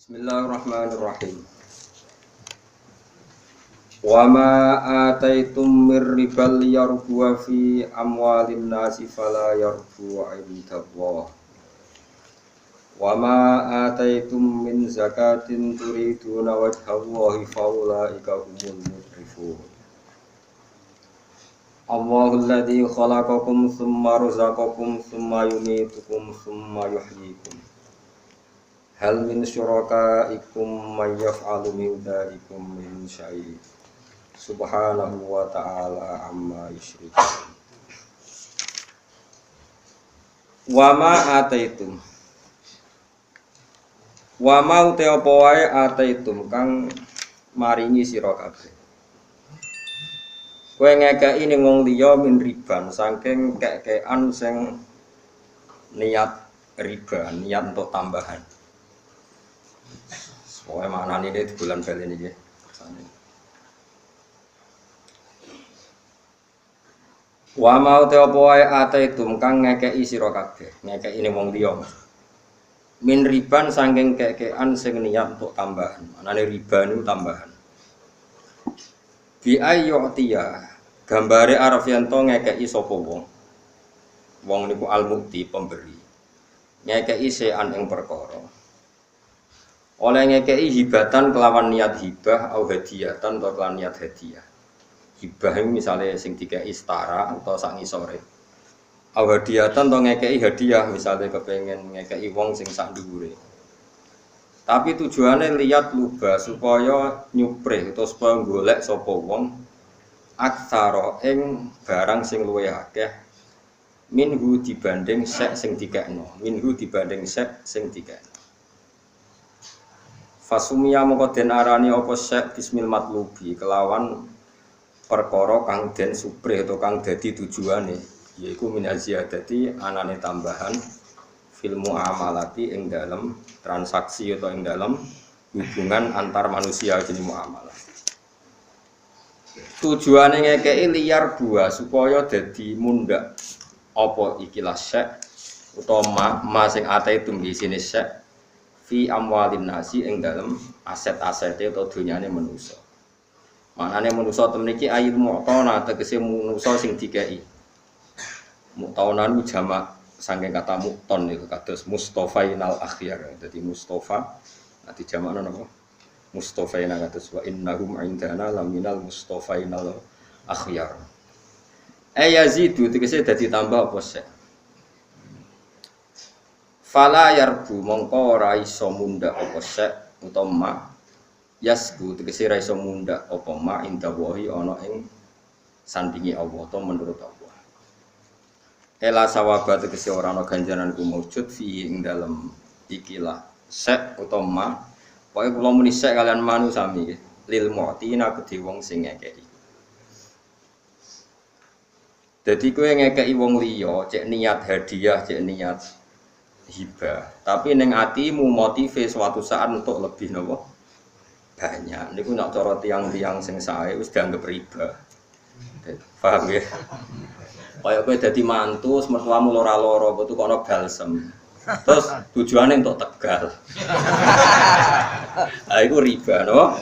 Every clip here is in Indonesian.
Bismillahirrahmanirrahim. Wa ma ataitum mir ribal yarbu fi amwalin nasi fala yarbu 'indallah. Wa ma ataitum min zakatin turiduna wajhallahi faulaika humul mudhifun. Allahul ladzi khalaqakum tsumma razaqakum tsumma yumitukum tsumma yuhyikum. Hal min syurakaikum may yaf'alu min dzalikum min syai'. Subhanahu wa ta'ala amma yusyrikun. Wa ma ataitum. Wa ma uta apa wae ataitum kang maringi sira kabeh. Kowe ngekeki ning wong liya min riban saking kekean sing niat riba, niat untuk tambahan. Pokoknya maknanya ini di bulan bel ini ya. Wa mau te apa wae ataitum kang ngekeki sira kabeh, ngekeki ning wong liya. Min riban saking kekean sing niat untuk tambahan. Maknane riba niku tambahan. Bi ayyu'tiya gambare arep yen to ngekeki sapa wong. Wong niku al-mukti pemberi. Ngekeki sean ing perkara. Oleh ngekei hibatan kelawan niat hibah au hadiyatan atau kelawan niat hadiah. Hibah itu misalnya sing dikei setara atau sak ngisore. Au hadiyatan atau ngekei hadiah misalnya kepengen ngekei wong sing sak dhuwure. Tapi tujuannya lihat lubah supaya nyupre atau supaya golek sapa wong aksara ing barang sing luwih akeh minhu dibanding sek sing dikekno. Minhu dibanding sek sing dikekno. Fasumia mongko den arani apa syek bismil matlubi kelawan perkara kang den suprih atau kang dadi tujuane yaiku min ziyadati anane tambahan fil muamalati ing dalam transaksi atau ing dalam hubungan antar manusia jenis muamalah. Tujuane ngekeki liar dua supaya dadi mundhak apa ikilah syek utawa ma sing ate itu isine syek fi amwalin nasi ing dalem aset-asete atau dunyane manusa. Manane manusa temen iki ayil mu'tana tegese manusa sing dikeki. Mu'tana niku jamak saking kata mu'ton niku kados mustofainal akhyar. Dadi mustofa nanti jamakna napa? Mustofaina kados wa innahum 'indana laminal mustofainal akhyar. Yazidu tegese dadi tambah apa sek. Fala yarbu mongko ora iso mundhak apa sek utawa ma yasbu tegese ora iso mundhak apa ma indawahi ana ing sandingi Allah utawa menurut Allah. Ela sawaba tegese ora ana ganjaran ku maujud fi ing dalem ikilah sek utawa ma pokoke kula muni sek kalian manu sami lil mu'tina kedhi wong sing ngekeki. Dadi kowe ngekeki wong liya cek niat hadiah cek niat hibah, tapi neng atimu motive suatu saat untuk lebih nopo banyak. Niku nak cara tiang-tiang sing sae wis dianggap riba. Paham ya? Kaya kowe dadi mantu, mertuamu lara-lara, betul kono balsem. Terus tujuane untuk Tegal. Ah iku riba, no?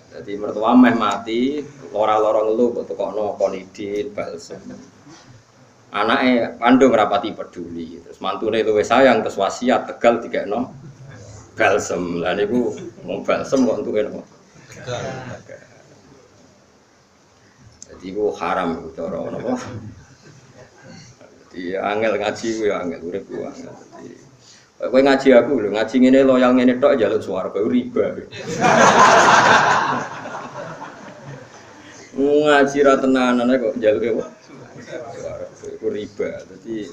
Dadi mertua meh mati, lara-lara ngeluh betul kono konidin balsem. Anake kandung rapati peduli, terus mantune luwih sayang terus wasiat Tegal dikekno balsem. Lah niku wong balsem kok entuke napa? Tegal. Jadi iku haram iku cara napa? Dadi angel ngaji ku ya angel urip ku angel. Dadi kowe ngaji aku lho, ngaji ngene loyal ngene tok njaluk swarga riba. Ngaji ra tenanan kok njaluke apa? Itu riba. Jadi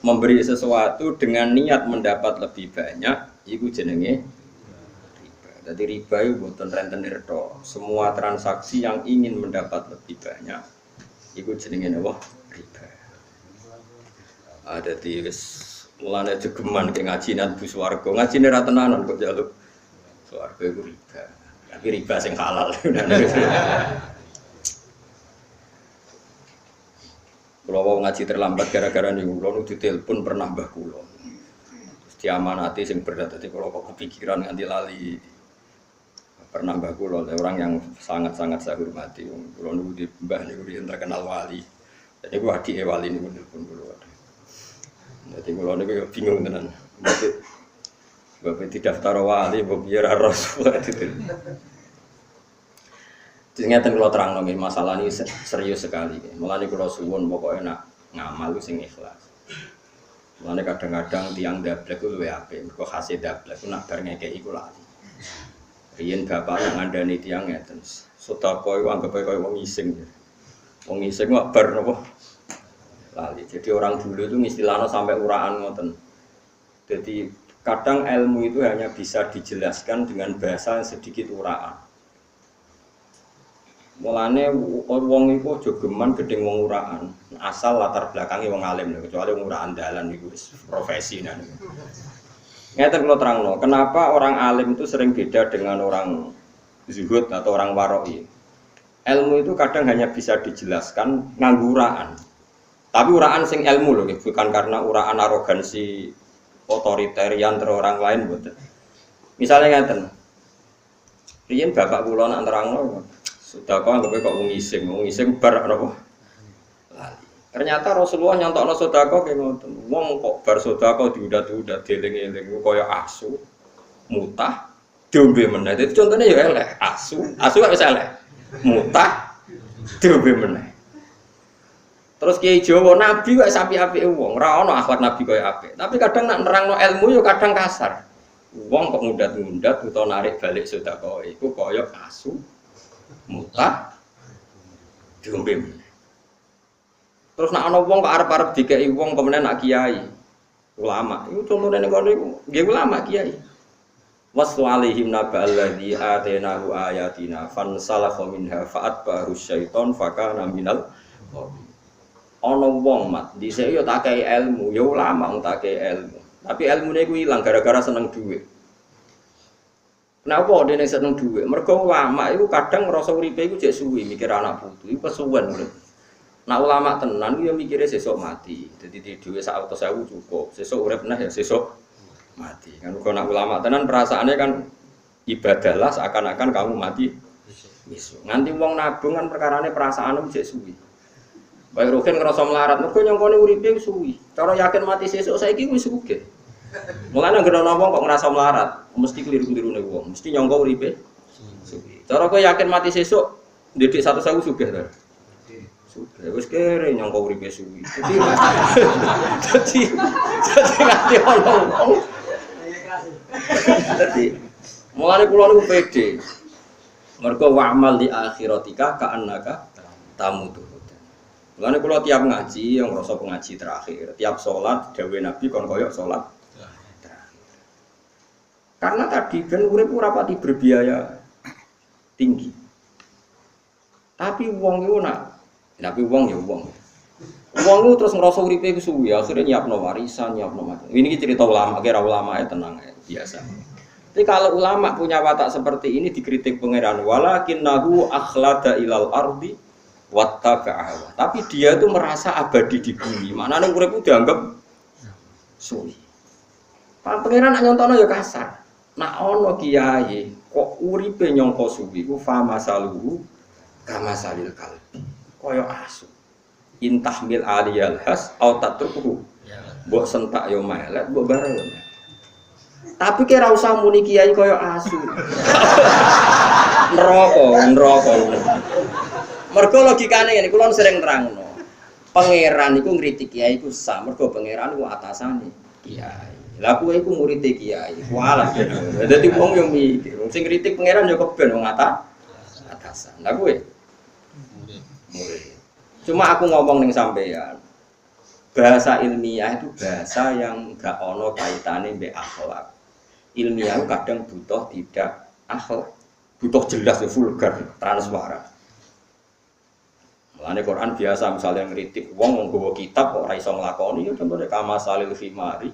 memberi sesuatu dengan niat mendapat lebih banyak itu jenenge riba. Jadi riba itu mboten rentenir tok. Semua transaksi yang ingin mendapat lebih banyak itu jenenge apa? Riba. Ada di mulane jegeman ke ngaji nang bu swarga. Ngajine ra tenanan kok njaluk swarga itu riba. Tapi riba sing halal. Kalau mau ngaji terlambat gara-gara nih, kalau nu ditelepon pernah mbah kulo, diamanati sing berat dadi kula kok kepikiran nganti lali. Pernah mbah kula orang yang sangat-sangat saya hormati. Kula niku di mbah niku yang terkenal wali. Jadi gua adike wali niku nelpon kula. Dadi kula niku yo bingung tenan. Bapak didaftar wali, bapak biar rasul itu. Ternyata kalau terang nongin masalah ini serius sekali. Mulai kalau suwun pokoknya nak ngamal sing ikhlas. Mulai kadang-kadang tiang dablek itu WAP, mereka hasil dablek itu nak bareng kayak iku lali. Riyen bapak yang ngandani tiang ngeten. Sedekah iku anggap kaya wong ising. Wong ising kok bar napa? Lali. Jadi orang dulu itu istilahnya sampai uraan ngoten. Jadi kadang ilmu itu hanya bisa dijelaskan dengan bahasa yang sedikit uraan. Mulane wong iku aja geman gedeng wong uraan. Asal latar belakangnya wong alim, kecuali wong uraan dalan iku wis profesi nah. Ngeten kula terangno, kenapa orang alim itu sering beda dengan orang zuhud atau orang waroi. Ilmu itu kadang hanya bisa dijelaskan nganggo uraan. Tapi uraan sing ilmu loh, bukan karena uraan arogansi otoritarian terus orang lain mboten. Misalnya ngeten. Riyen bapak kula nak nerangno, sudah kok anggap kok wong ising bar napa? Lali. Ternyata Rasulullah nyontokno sedekah kaya ngoten. Wong kok bar sedekah diudat-udat dieling-eling kaya asu, mutah, diombe meneh. Itu contohnya ya elek, asu kok wis elek. Mutah, diombe meneh. Terus Kiai Jawa Nabi kok sapi-apike wong, ora ana akhlak Nabi kaya apik. Tapi kadang nak nerangno ilmu yo kadang kasar. Wong kok ngundat-ngundat utawa narik balik sedekah iku kaya asu, mutah, diombe meneh. Terus nak ana wong kok arep-arep dikeki wong kemene nak kiai, ulama. Iku contone ning kono iku nggih ulama kiai. Waslu alaihim naba alladzi atainahu ayatina fansalakha minha fa'atba'ahu syaiton fakana minal ghawi. Ana wong mat dhisik yo tak kei ilmu, ya ulama tak kei ilmu. Tapi ilmune iku ilang gara-gara seneng dhuwit. Kenapa dene seneng dhuwit? Mergo ulama iku kadang ngrasa uripe iku jek suwi mikir anak putu, iku kesuwen urip. Nah ulama tenan ku yo mikire sesuk mati. Dadi di dhuwit sak 100.000 cukup. Sesuk urip meneh ya sesuk mati. Kan kok nak ulama tenan perasaane kan ibadahlah seakan-akan kamu mati besok. Nganti wong nabung kan perkarane perasaane jek suwi. Bae roken ngrasa melarat, mergo nyongkone uripe wis suwi. Cara yakin mati sesuk saiki wis sugih. Mulane anggere ana wong kok ngrasa melarat, mesti keliru-kelirune wong, mesti nyangka uripe suwi. Cara kowe yakin mati sesuk, ndek 100.000 sugih ta? Sudah, wis kere nyangka uripe suwi. Dadi nganti ono wong. Dadi mulane kula niku pede. Mergo wa'mal di akhiratika ka'annaka tamutu. Mulane kula tiap ngaji yang ngrasa pengaji terakhir, tiap salat dawuh Nabi kon koyo salat terakhir. Karena tadi ben urip ora pati berbiaya tinggi. Tapi wong iku tapi wong ya wong. Wong itu terus ngerasa uripe iku suwi, akhirnya nyiapno warisan, nyiapno macam. Ini cerita ulama, kira ulama ya tenang ya, biasa. Tapi kalau ulama punya watak seperti ini dikritik pangeran, walakinnahu akhlada ilal ardi wattaba'aha. Tapi dia itu merasa abadi di bumi. Maknane urip itu dianggap suwi. Pangeran nak nyontokno ya kasar. Nak ana kiai kok uripe nyangka suwi ku fa masaluhu kama salil kalbi. Kaya asu intahmil aliyal has au tatruku mbok sentak yo melet mbok bareng yo. Tapi kira usah muni kiai kaya asu. Neraka. Mergo logikane ngene kula sering terangno. Pangeran iku ngritik kiai iku sah, mergo pangeran iku atasane kiai. Lah kowe iku murid kiai. Walah. Dadi wong yo mikir, sing ngritik pangeran yo keben wong atasan. Lah kowe murid. Cuma aku ngomong ning sampeyan. Bahasa ilmiah itu bahasa yang enggak ono kaitane mbek akhlak. Ilmiah kadang butuh tidak akhlak. Butuh jelas ya vulgar, transparan. Mulane Quran biasa misalnya ngritik wong nggawa kitab kok ora iso nglakoni ya contohnya kamasalil khimari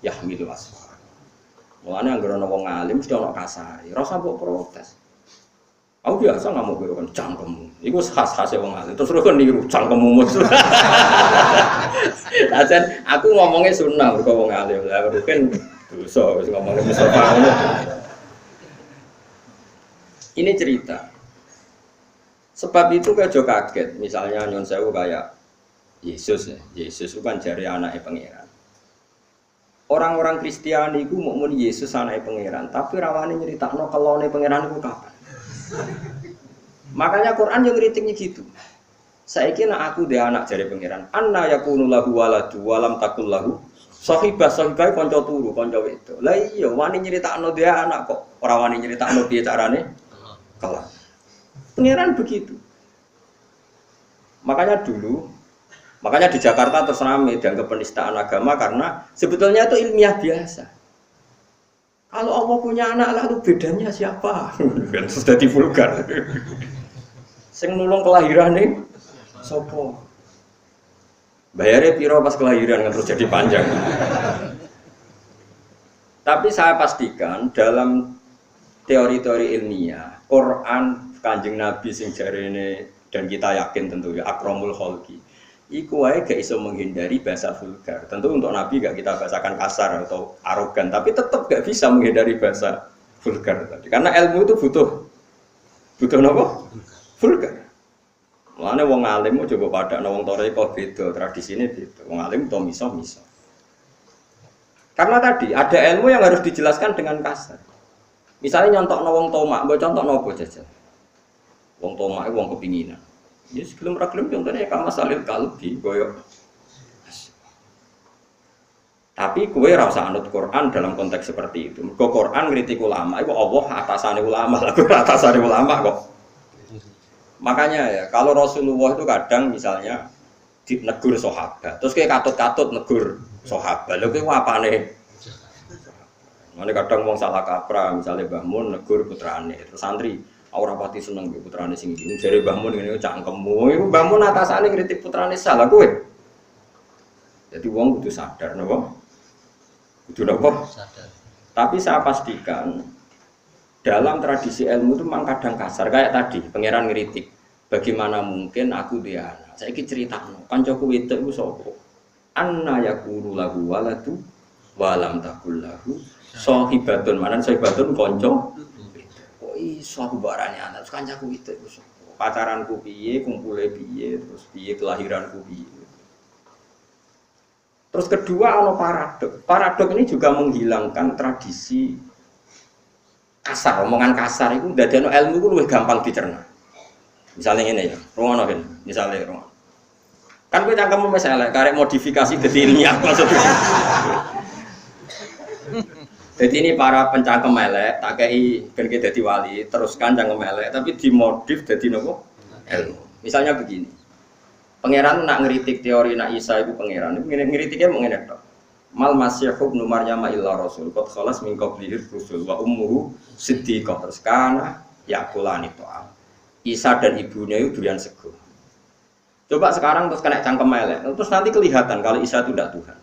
yahmilu asfar. Mulane anggere ana wong alim mesti ana kasare. Ora usah mbok protes. Aku biasa ngamuk karo kan cangkemmu. Iku khas-khase wong alim. Terus kan niru cangkemmu mus. Ajan aku ngomongnya sunnah mergo wong alim. Lah kan Dosa wis ngomongin Mustafa. Ini cerita. Sebab itu kejo kaget, misalnya nyon sewu kayak Yesus ya. Yesus itu kan jari anaknya pangeran. Orang-orang Kristiani itu mau muni Yesus anaknya pangeran, tapi rawani nyeritakno kelone pangeran itu kapan? Makanya Quran yang ngeritiknya gitu. Saiki nek aku dhe anak jari pangeran, anna yakunu lahu waladu walam takul lahu sahibah kanca turu, kanca wedok. Lah iya wani nyeritakno dhe anak kok ora wani nyeritakno piye carane? Kelak. Pangeran begitu. Makanya di Jakarta terus ramai dianggap penistaan agama karena sebetulnya itu ilmiah biasa. Kalau Allah punya anak lalu bedanya siapa? Kan sudah divulgar. Sing nulung kelahirane sapa? Bayarnya piro pas kelahiran kan terus jadi panjang. Tapi saya pastikan dalam teori-teori ilmiah, Quran Kanjeng Nabi sing jarene dan kita yakin tentu ya akramul khalqi. Iku wae gak iso menghindari bahasa vulgar. Tentu untuk Nabi gak kita bahasakan kasar atau arogan, tapi tetap gak bisa menghindari bahasa vulgar tadi. Karena ilmu itu butuh apa? Vulgar. Mulane wong alim coba padakno wong toreko beda, tradisine beda. Wong alim to miso-miso. Karena tadi ada ilmu yang harus dijelaskan dengan kasar. Misalnya nyontokno wong tomak, mbok contohno apa jajan? Wong tomak itu wong kepinginan. Ya sebelum raglum contohnya kama salil kalbi koyo. Tapi kowe ora usah anut Quran dalam konteks seperti itu. Mergo Quran ngritik ulama, iku Allah atasane ulama, lha atasane ulama kok. Makanya ya, kalau Rasulullah itu kadang misalnya negur sahabat, terus kayak katut-katut negur sahabat. Lha kowe apane? Mane kadang wong salah kaprah, misalnya Mbah Mun negur putrane, terus santri ora pati seneng mbek putrane sing iki. Jare Mbah Mun ngene cangkemmu. Iku Mbah Mun atasane kritik putrane salah kowe. Jadi wong kudu sadar napa? Kudu napa? Sadar. Tapi saya pastikan dalam tradisi ilmu itu memang kadang kasar kayak tadi, pangeran ngritik. Bagaimana mungkin aku dia anak? Saiki critakno, kancaku wedok iku sapa? Anna yakunu lahu waladu wa lam takul lahu sahibatun. Manan sahibatun kanca. Iso aku barane anak kancaku itu pacaranku piye, kumpule piye, terus piye kelahiranku piye. Terus kedua ono paradok. Paradok ini juga menghilangkan tradisi kasar, omongan kasar itu dadekno ilmu itu luwih gampang dicerna. Misalnya ini ya, rungono kan, misalnya rungono. Kan kowe cangkemmu wis elek, karek modifikasi dadi ilmiah maksudnya. Jadi ini para pencangkem elek, tak kei ben dadi wali, teruskan cangkem elek, tapi dimodif dadi nopo? Ilmu. Misalnya begini. Pangeran nak ngeritik teori nak Isa itu pangeran, ngeritiknya mau ngene tok. Mal masyihu ibnu Maryam illa rasul, qad khalas min qablihi rusul wa ummuhu siddiqah. Terus kana yakulani to'am. Isa dan ibunya itu durian sego. Coba sekarang terus kena cangkem elek, terus nanti kelihatan kalau Isa itu tidak Tuhan.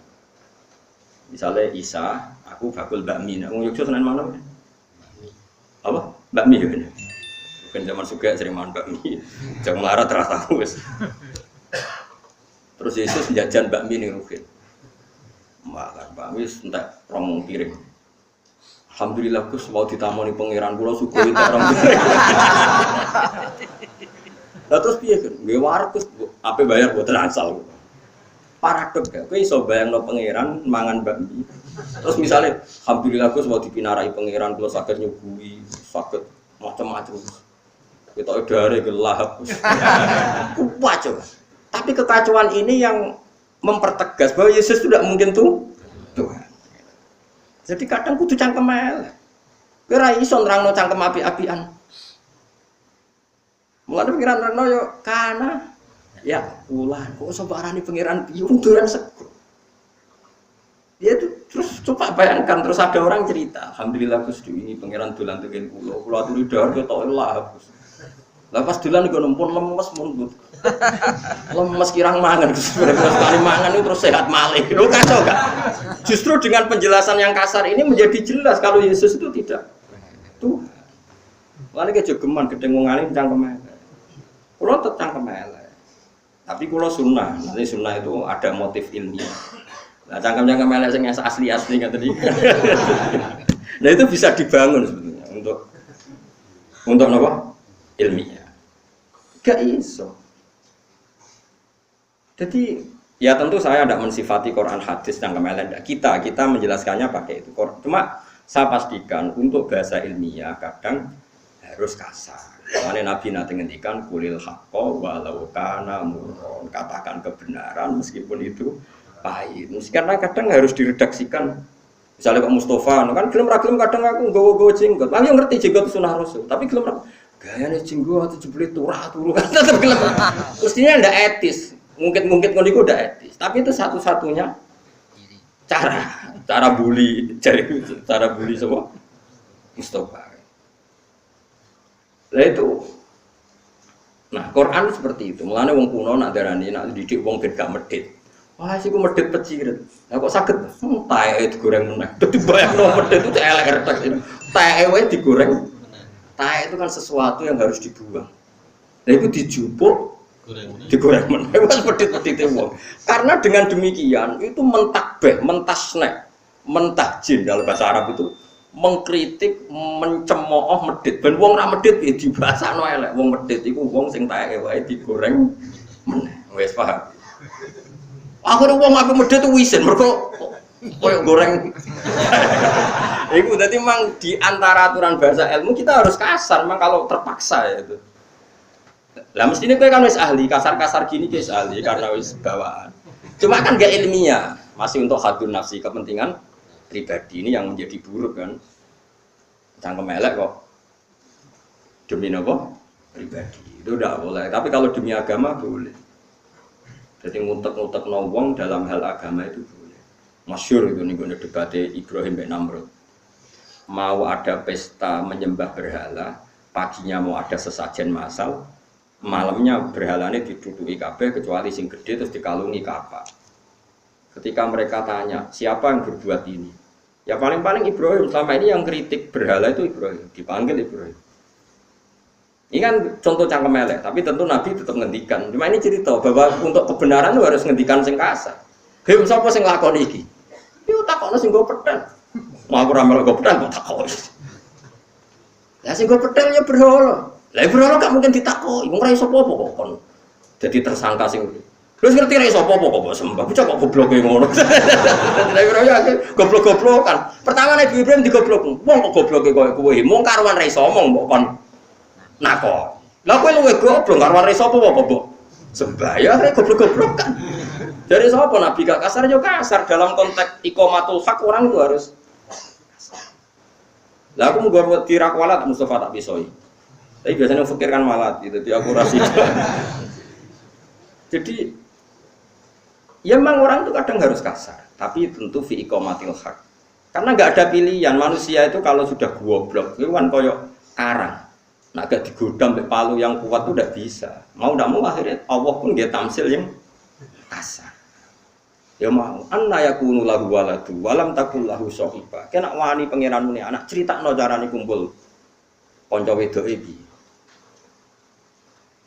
Misalnya Isa, aku bakul bakmi, aku yuk Senin mana? Apa? Bakmi ya ini. Bukan zaman suka sering makan bakmi, jangan melarat terasa terus. Terus Yesus jajan bakmi nih Rukin, makan bakmi entek romong piring. Alhamdulillah Gus mau ditamoni pangeran kula syukuri entek romong piring. Lah terus piye kan? Nggih wareg Gus, ape bayar boten asal. Paradok ya, kowe iso bayangno pangeran mangan bakmi. Terus misalnya, alhamdulillah Gus mau dipinarai pangeran kula saged nyuguhi, saged macam-macam. Kita udare gelap. Kuat coba. Tapi kekacauan ini yang mempertegas bahwa Yesus tidak mungkin Tuhan. Jadi kadang kudu cangkem elek. Kowe ra iso nerangno cangkem api-apian. Mulane pengiran nerangno yo kana ya ulah kok iso barani pengiran piunduran sego. Dia tuh terus coba bayangkan terus ada orang cerita, alhamdulillah Gus ini pengiran dolan tegen kula aturi dahar ketok lah Gus. Lah pas dolan iku nempun lemes mun. Lemes kirang mangan sekali mangan itu terus sehat malih. Lho kacau enggak? Justru dengan penjelasan yang kasar ini menjadi jelas kalau Yesus itu tidak Tuhan. Lane kejogeman gedeng wong alim cangkem elek. Kula tetep cangkem elek. Tapi kula sunnah, nanti sunnah itu ada motif ilmiah. Nah, cangkem-cangkem elek sing asli-asli kan tadi. Nah, itu bisa dibangun sebetulnya untuk apa? Ilmiah. Gak iso. Jadi ya tentu saya tidak mensifati Quran hadis cangkem elek. Kita menjelaskannya pakai itu. Cuma saya pastikan untuk bahasa ilmiah kadang harus kasar. Karena Nabi nanti ngendikan kulil haqqo walau kana murron, katakan kebenaran meskipun itu pahit. Karena kadang harus diredaksikan. Misalnya Pak Mustafa, kan film kadang aku nggawa jenggot. Aku ngerti jenggot sunah Rasul, tapi film gayane jenggot atau jebule turah-turu kan tetap film. Mestinya ndak etis. Ngungkit-ngungkit ngono iku ndak etis. Tapi itu satu-satunya cara bully, cara bully semua Mustafa. Lah itu. Nah, Quran seperti itu. Mulane wong kuno nak darani nak didik wong ben gak medhit. Wah, sik ku medhit pecirit. Lah kok saged taeke digoreng meneh. Dadi bayangno medhit itu elek retek. Taeke wae digoreng. Taek itu kan sesuatu yang harus dibuang. Lah itu dijupuk digoreng meneh. Wes medhit-medhite wong. Karena dengan demikian itu mentakbih, mentasnek, mentahjin kalau bahasa Arab itu mengkritik, mencemooh medhit. Ben wong ra medhit ya dibasakno elek. Wong medhit iku wong sing taeke wae digoreng meneh. Wis paham. Akhire wong aku medhit wisin mergo koyo goreng. Iku dadi memang di antara aturan bahasa ilmu kita harus kasar memang kalau terpaksa ya itu. Lah mestine kowe kan wis ahli, kasar-kasar gini wis ahli karena wis bawaan. Cuma kan gak ilmiah, masih untuk hadun nafsi kepentingan pribadi ini yang menjadi buruk kan. Cangkem elek kok demi apa? Pribadi. Itu tidak boleh. Tapi kalau demi agama boleh. Jadi ngutek-ngutek wong dalam hal agama itu boleh. Masyhur itu nih debat Ibrahim bin Namrud. Mau ada pesta menyembah berhala, paginya mau ada sesajen massal, malamnya berhalanya diduduki kabeh kecuali sing gede terus dikalungi kapak. Ketika mereka tanya, siapa yang berbuat ini? Ya paling-paling Ibrahim, selama ini yang kritik berhala itu Ibrahim, dipanggil Ibrahim. Ini kan contoh cangkem elek, tapi tentu Nabi tetap ngendikan. Cuma ini cerita bahwa untuk kebenaran itu harus ngendikan sing kasar. Hei, sapa sing lakoni iki? Yo takokno sing go pedang. Mau aku ramal go pedang kok takok. Lah sing go pedang ya berhala. Lah berhala gak mungkin ditakoki, wong ora iso apa-apa kok kon. Jadi tersangka sing terus ngerti ra iso apa-apa kok sembah. Bocah kok gobloke ngono. Lah ora ya goblok-goblokan. Pertama Nabi Ibrahim digoblok. Wong kok gobloke koyo kowe. Mung karuan ra iso omong kok kon nakok. Lah kowe luwe goblok karuan ra iso apa-apa kok sembah. Ya rek goblok-goblokan. Dari sapa Nabi gak kasar yo kasar dalam konteks iqamatul haq orang itu harus. Lah aku mau tirak walat Mustafa tak bisoi. Tapi biasanya fikir kan malat gitu, jadi aku rasi. Jadi ya memang orang itu kadang harus kasar, tapi tentu fi iqamatil haq. Karena nggak ada pilihan manusia itu kalau sudah goblok, itu kan koyok karang. Nah, agak digodam sampai palu yang kuat itu udah bisa. Mau tidak mau akhirnya Allah pun dia tamsil yang kasar. Ya mau, anna yakunu lahu waladu walam takul lahu sohiba. Kena wani pangeranmu nih anak cerita no carane kumpul konco wedok iki.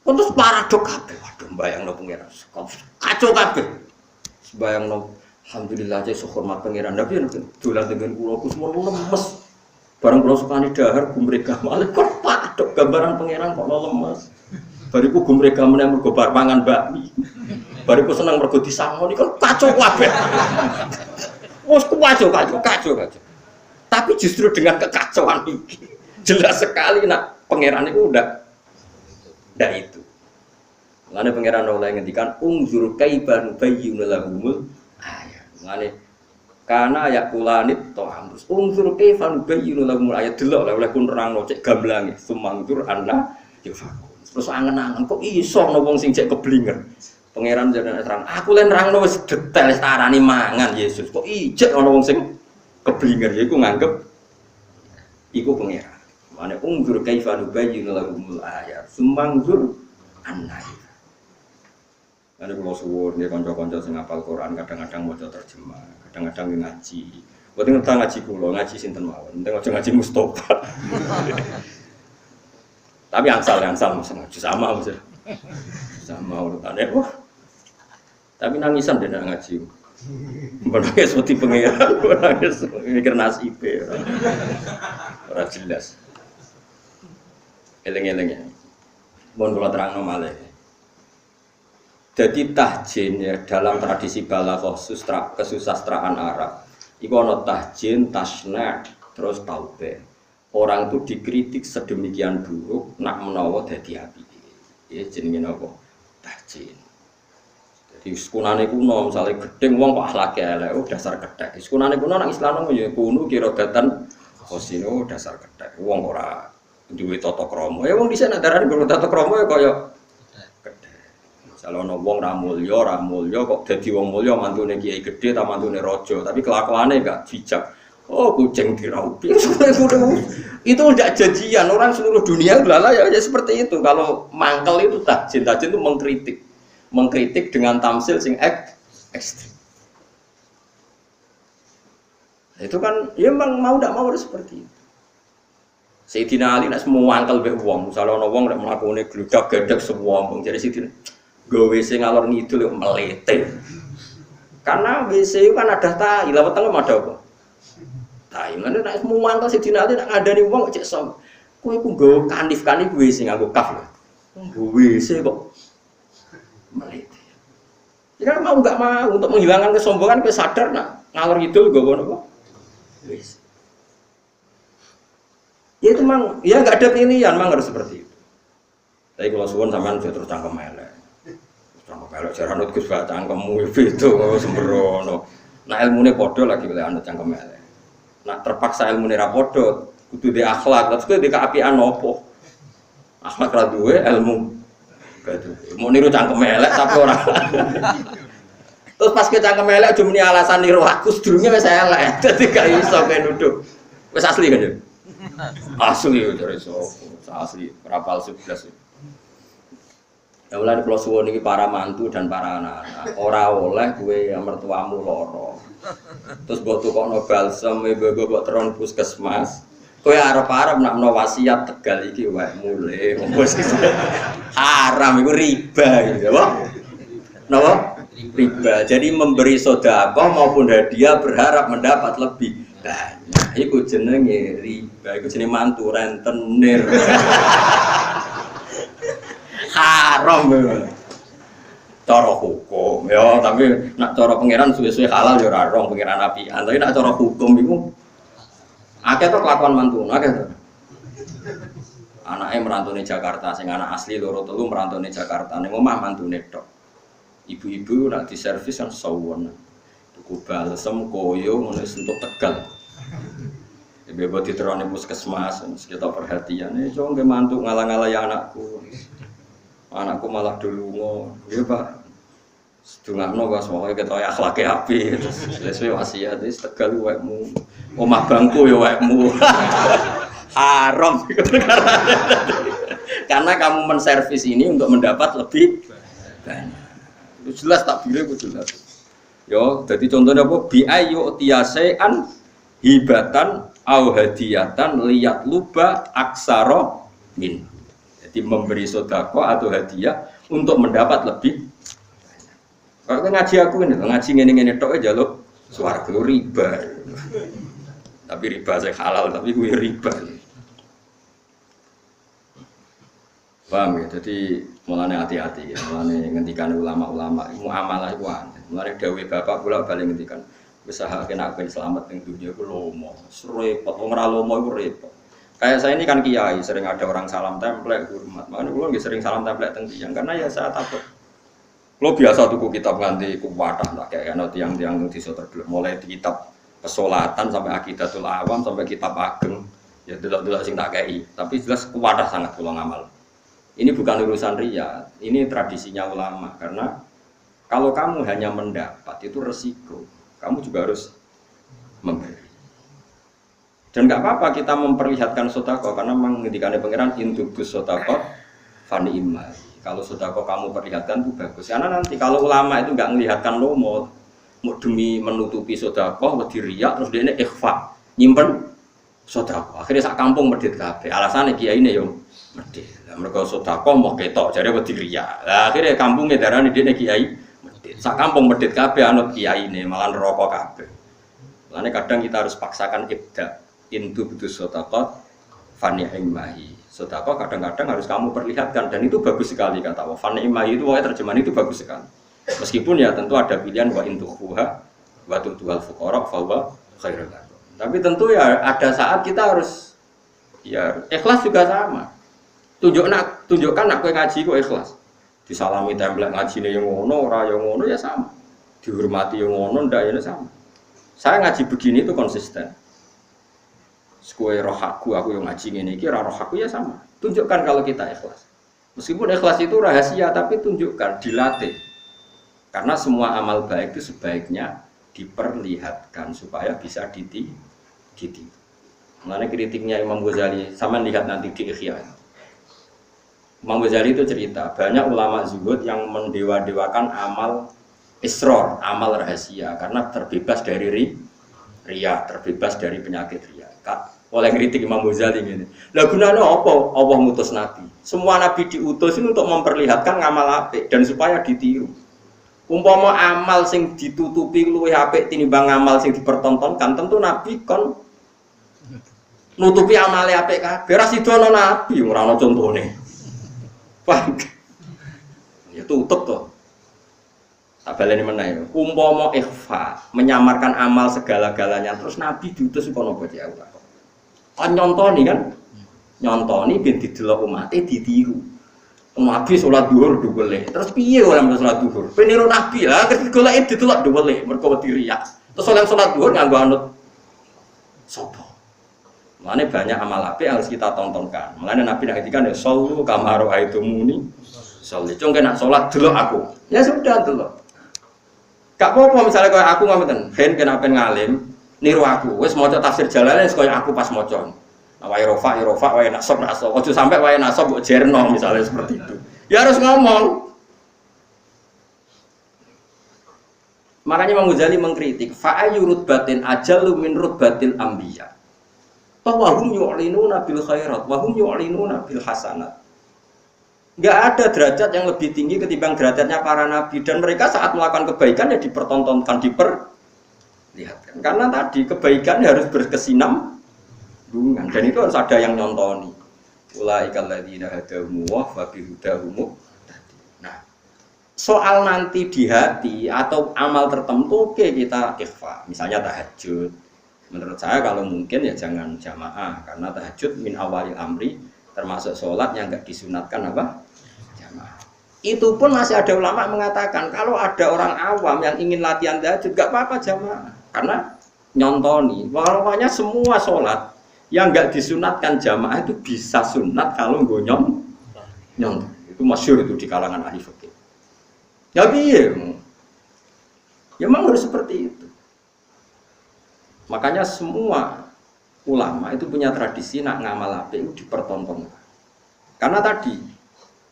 Terus paradok kabeh. Waduh bayangno pangeran. Kacau kabeh. Bayangno alhamdulillah aja hormat pangeran. Tapi dolan dengan kula ku semua lemes. Barang kula sukani dahar gumrega malih kok paradok gambaran pangeran kok lemes. Bariku gumrega meneh mergo bar pangan bakmi. Bariku seneng mergo disangoni kan kacau kabeh. Wes kacau. Tapi justru dengan kekacauan ini jelas sekali nak pangeran itu udah ndak itu. Ngene pangeran oleh ngendikan unzur kaiban bayyinu lahumul ayat. Ngene kana yakulanit to'am. Unzur kaiban bayyinu lahumul ayat delok oleh kun nerangno cek gamblange sumangtur anna yufakun. Terus angen-angen kok iso ana wong sing cek keblinger. Pangeran jenenge terang. Aku len nerangno wis detail tarani mangan Yesus. Kok ijek ana wong sing keblinger ya iku nganggep iku pangeran. Mane unzur kaifanu bayyinu lahumul ayat. Sumangtur anna. Ane kula suwun ya kanca-kanca sing hafal Quran kadang-kadang maca terjemah, kadang-kadang ngaji. Mboten ngerti ngaji kula, ngaji sinten mawon. Penting aja ngaji Mustofa. Tapi angsal sama mesti. Sama urutane. Wah. Tapi nangisan dene ngaji. Menangis seperti pengiran, menangis mikir nasib ora jelas. Eleng-eleng ya. Mohon kula terangno malih. Jadi tahjin ya dalam tradisi balaghah kesusastraan Arab. Iku ana tahjin, tasna, terus taubeh. Orang itu dikritik sedemikian buruk nak menawa dadi apik. Ya jenenge napa? Tahjin. Jadi sekunane kuno misalnya gedeng wong kok akhlake elek, oh dasar kethek. Sekunane kuno nang Islam yo kuno kira datan khosino dasar kethek. Wong ora duwe tata krama. Ya wong dhisik nek darane nggo tata krama ya kaya kethek. Misale ana wong ra mulya kok dadi wong mulya mantune kiai gedhe ta mantune raja, tapi kelakuane gak bijak. Oh kucing diraupi. Itu udah janjian orang seluruh dunia lala ya seperti itu. Kalau mangkel itu tahjin itu mengkritik dengan tamsil sing ekstrim. Itu kan ya memang mau tidak mau harus seperti itu. Sayyidina Ali nak semua angkel mbek wong, misalnya ana wong nek mlakune gludak gedek semua wong. Jadi Sayyidina gawe WC ngalor ngidul melete. Karena WC itu kan ada tai, lawet tengah ada apa? Tai. Ngene nek semua angkel Sayyidina Ali nak ngadani wong kok cek som. Kowe ku nggo kanif-kanif WC nganggo kaf lho. WC kok meliti. Ya mau nggak mau untuk menghilangkan kesombongan, kowe sadar nak ngalor ngidul nggowo napa? Wis. Ya itu memang ya nggak ada pilihan, memang harus seperti itu. Tapi kalau suwon sampean terus cangkem elek. Cangkem elek jaran Gus gak cangkemmu itu sembrono. Nah ilmune padha lagi oleh anut cangkem elek. Nak terpaksa ilmune ra padha, kudu di akhlak, terus kowe di kaapian opo? Akhlak ra duwe ilmu. Mau niru cangkem elek tapi ora. Terus pas ke cangkem elek aja muni alasan niru aku sedurunge wis elek. Dadi gak iso kowe nuduh. Wis asli kan ya? Asli dari asli rapal 11. Ya mulai kalau suwon ini para mantu dan para anak-anak ora oleh gue yang mertuamu loro. Terus buat tukokno balsem ibu buat teron puskesmas. Kowe arep-arep nak menawa wasiat Tegal iki wae mulai haram iku riba gitu ya, napa? Riba. Jadi memberi sedekah maupun hadiah berharap mendapat lebih banyak. Iku jenenge riba, iku jenenge mantu rentenir. Haram ya. Cara hukum ya, tapi nak cara pangeran suwe-suwe halal ya ora rong pangeran apian. Tapi nak cara hukum iku akeh to kelakuan mantu, akeh to. Anake merantune Jakarta, sing anak asli loro telu merantune Jakarta, ning omah mantune tok. Ibu-ibu nak diservis kan sawon. Tuku balsem koyo ngono sentuk Tegal. Bebo diterone puskesmas, kita perhatian. Coba nggih mantu ngalang-alangi anakku. Anakku malah dolungo. Nggih, Pak. Sedungakno Pak, semoga ketoke akhlake apik. Sesuai wasiat wis Tegal wekmu. Omah bangku ya wekmu. Haram. Karena kamu menservis ini untuk mendapat lebih banyak. Itu jelas takbire ku jelas. Yo, jadi contohnya apa? Bi ayu tiyasean hibatan au hadiyatan liyat luba aksara min. Jadi memberi sedekah atau hadiah untuk mendapat lebih banyak. Kalau ngaji aku ini, ngaji ngene-ngene tok aja jaluk swarga riba. Tapi riba saya halal, tapi gue riba. Paham ya? Jadi mulane hati-hati ya, mulane ngendikan ulama-ulama muamalah iku aneh. Mulane dawuh bapak kula bali ngendikan usahake nek ben selamat ning dunia iku lomo. Repot wong ora lomo iku repot. Kayak saya ini kan kiai, sering ada orang salam template hormat. Makanya kula nggih sering salam template teng tiyang karena ya saya takut. Kula biasa tuku kitab nganti kuwatah tak kayak ana tiyang-tiyang desa terdelok mulai di kitab pesolatan sampai Aqidatul Awam sampai kitab ageng. Ya delok-delok sing tak kei, tapi jelas kuwatah sangat kula ngamal. Ini bukan urusan riya, ini tradisinya ulama karena kalau kamu hanya mendapat itu resiko, kamu juga harus memberi. Dan nggak apa-apa kita memperlihatkan sedekah karena menghentikan pangeran intubus sedekah fani imma. Kalau sedekah kamu perlihatkan itu bagus. Karena nanti kalau ulama itu nggak melihatkan lo mau demi menutupi sedekah wedi riya terus dia ini ikhfa nyimpen sedekah. Akhirnya sak kampung medhit kabeh. Alasane kiai ini yo medhit. Mereka sedekah mau ketok, jadi wedi riya. Lah akhirnya kampungnya darane dene kiai medhit. Sak kampung medhit kabeh anut kiyaine, malah neraka kabeh. Mulane kadang kita harus paksakan ibda. Intu butuh sedekah fani'imahi. Sedekah kadang-kadang harus kamu perlihatkan dan itu bagus sekali kata Allah. Fani'imahi itu terjemahan itu bagus sekali. Meskipun ya tentu ada pilihan wa intuhuha wa tu'tuhal fuqara fa huwa khairul lakum. Tapi tentu ya ada saat kita harus ya ikhlas juga sama. Tunjukkan nak kowe ngaji kok ikhlas. Disalami template ngajine yang ngono, ora yang ngono ya sama. Dihormati yang ngono ndak ya sama. Saya ngaji begini itu konsisten. Kowe roh aku yang ngaji ngene iki ora roh aku ya sama. Tunjukkan kalau kita ikhlas. Meskipun ikhlas itu rahasia tapi tunjukkan, dilatih. Karena semua amal baik itu sebaiknya diperlihatkan supaya bisa ditiru. Mengenai kritiknya Imam Ghazali, sama lihat nanti di Ihya. Imam Ghazali itu cerita, banyak ulama zuhud yang mendewa-dewakan amal isror, amal rahasia, karena terbebas dari riya, terbebas dari penyakit riya. Oleh kritik Imam Ghazali ini, lah gunanya apa? Allah ngutus Nabi. Semua Nabi diutus ini untuk memperlihatkan ngamal apik dan supaya ditiru. Umpama amal sing ditutupi luwih apik tinimbang amal sing dipertontonkan, tentu Nabi kon nutupi amale apik kabeh. Ra sidono Nabi ora ana contone. Paham? Ya tutup to. Tak baleni meneh. Umpama ikhfa, menyamarkan amal segala-galanya terus Nabi diutus kono apa ya Allah. Kan nyontoni kan? Nyontoni ben didelok umate ditiru. Nabi sholat duhur dhuwele. Terus piye ora men sholat duhur? Peniru Nabi lah, golek didelok dhuwele mergo wedi riya. Terus oleh sholat duhur nganggo anut sapa? Mulane banyak amal apik yang harus kita tontonkan. Mulane Nabi nak ngendikan ya sallu kama ra'aitumuni sholli. Cung kena salat delok aku. Ya sudah delok. Gak apa-apa misalnya kaya aku ngoten, ben kena pen ngalim niru aku. Wis maca tafsir Jalalain kaya aku pas maca. Wae rofa, wae nasab. Ojo sampai wae nasab mbok jerno misalnya seperti itu. Ya harus ngomong. Makanya Imam Ghazali mengkritik fa'ayu rutbatin ajallu min rutbatil anbiya. Wahum yu'linuna bil khairat, wahum yu'linuna bil hasanat. Enggak ada derajat yang lebih tinggi ketimbang derajatnya para nabi dan mereka saat melakukan kebaikan ya dipertontonkan, diperlihatkan. Karena tadi kebaikan harus berkesinambungan dan itu harus ada yang nyontoni. Ulaikal ladzina hadahumullah fa bihudahum. Nah, soal nanti di hati atau amal tertentu oke kita ikhfa, misalnya tahajud. Menurut saya kalau mungkin ya jangan jamaah karena tahajud min awalil amri termasuk sholat yang enggak disunatkan apa? Jamaah. Itu pun masih ada ulama mengatakan kalau ada orang awam yang ingin latihan tahajud enggak apa-apa jamaah karena nyontoni. Walaupun semua sholat yang enggak disunatkan jamaah itu bisa sunat kalau nggak nyonton. Itu masyhur itu di kalangan ahli fikih. Ya piye? Ya memang harus seperti itu. Makanya semua ulama itu punya tradisi nak ngamal apik itu dipertontonkan. Karena tadi,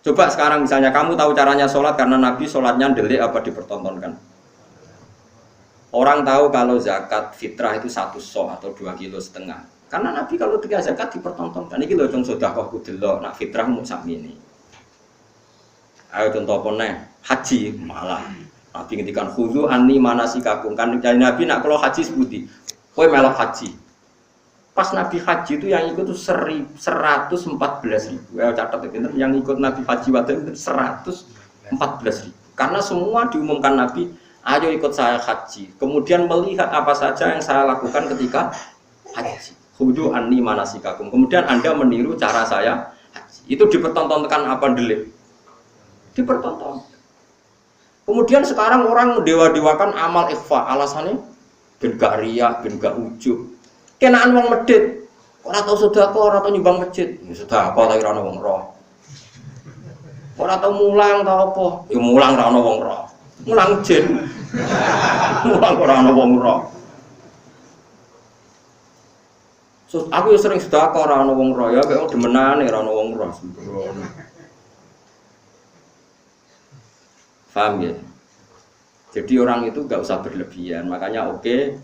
coba sekarang misalnya kamu tahu caranya sholat karena Nabi sholatnya ndelik apa dipertontonkan. Orang tahu kalau zakat fitrah itu 1 so atau 2,5 kilo. Karena Nabi kalau 3 zakat dipertontonkan. Ini loh contoh sedekah kudelok nak fitrah mau sakmene. Ayo contoh apa nih? Haji malah. Nabi ngendikan khudzu anni manasikakum. Kan dari Nabi nak kalau haji sebuti kowe melok haji. Pas Nabi haji itu yang ikut itu 114.000. Ya catat itu yang ikut Nabi haji waktu itu 114.000. Karena semua diumumkan Nabi, ayo ikut saya haji. Kemudian melihat apa saja yang saya lakukan ketika haji. Khudzu anni manasikakum. Kemudian Anda meniru cara saya haji. Itu dipertontonkan apa ndelik? Dipertontonkan. Kemudian sekarang orang mendewa-dewakan amal ikhfa, alasannya ben gak riya, ben gak ujub. Kenaan wong medhit, ora tau sedekah, ora tau nyumbang masjid. Ya sedekah ta ora ana wong roh. Ora tau mulang ta apa? Ya mulang ora ana wong roh. Mulang jin. Mulang ora ana wong roh. So, aku ya sering sedekah ora ana wong roh ya, kok demenane ora ana wong roh. Paham ya? Jadi orang itu nggak usah berlebihan, makanya oke,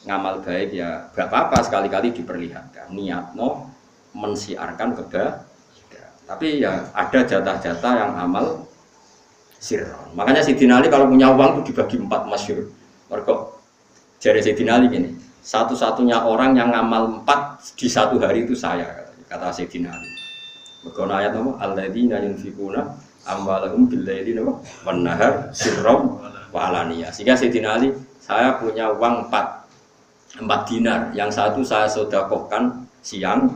ngamal baik ya nggak apa-apa sekali-kali diperlihatkan niat mau mensiarkan kebaikan. Tapi ya ada jatah-jatah yang amal sirron. Makanya Sayyidina Ali kalau punya uang itu dibagi 4 masyhur. Mergo jare Sayyidina Ali gini, satu-satunya orang yang ngamal 4 di satu hari itu saya, kata Sayyidina Ali. Mergo ayat apa? Alladzina yunfiquna amwalahum bil-laili wan nahar sirron wa alaniyah. Sehingga Sayyidina Ali, saya punya uang 4 dinar, yang satu saya sedekahkan siang,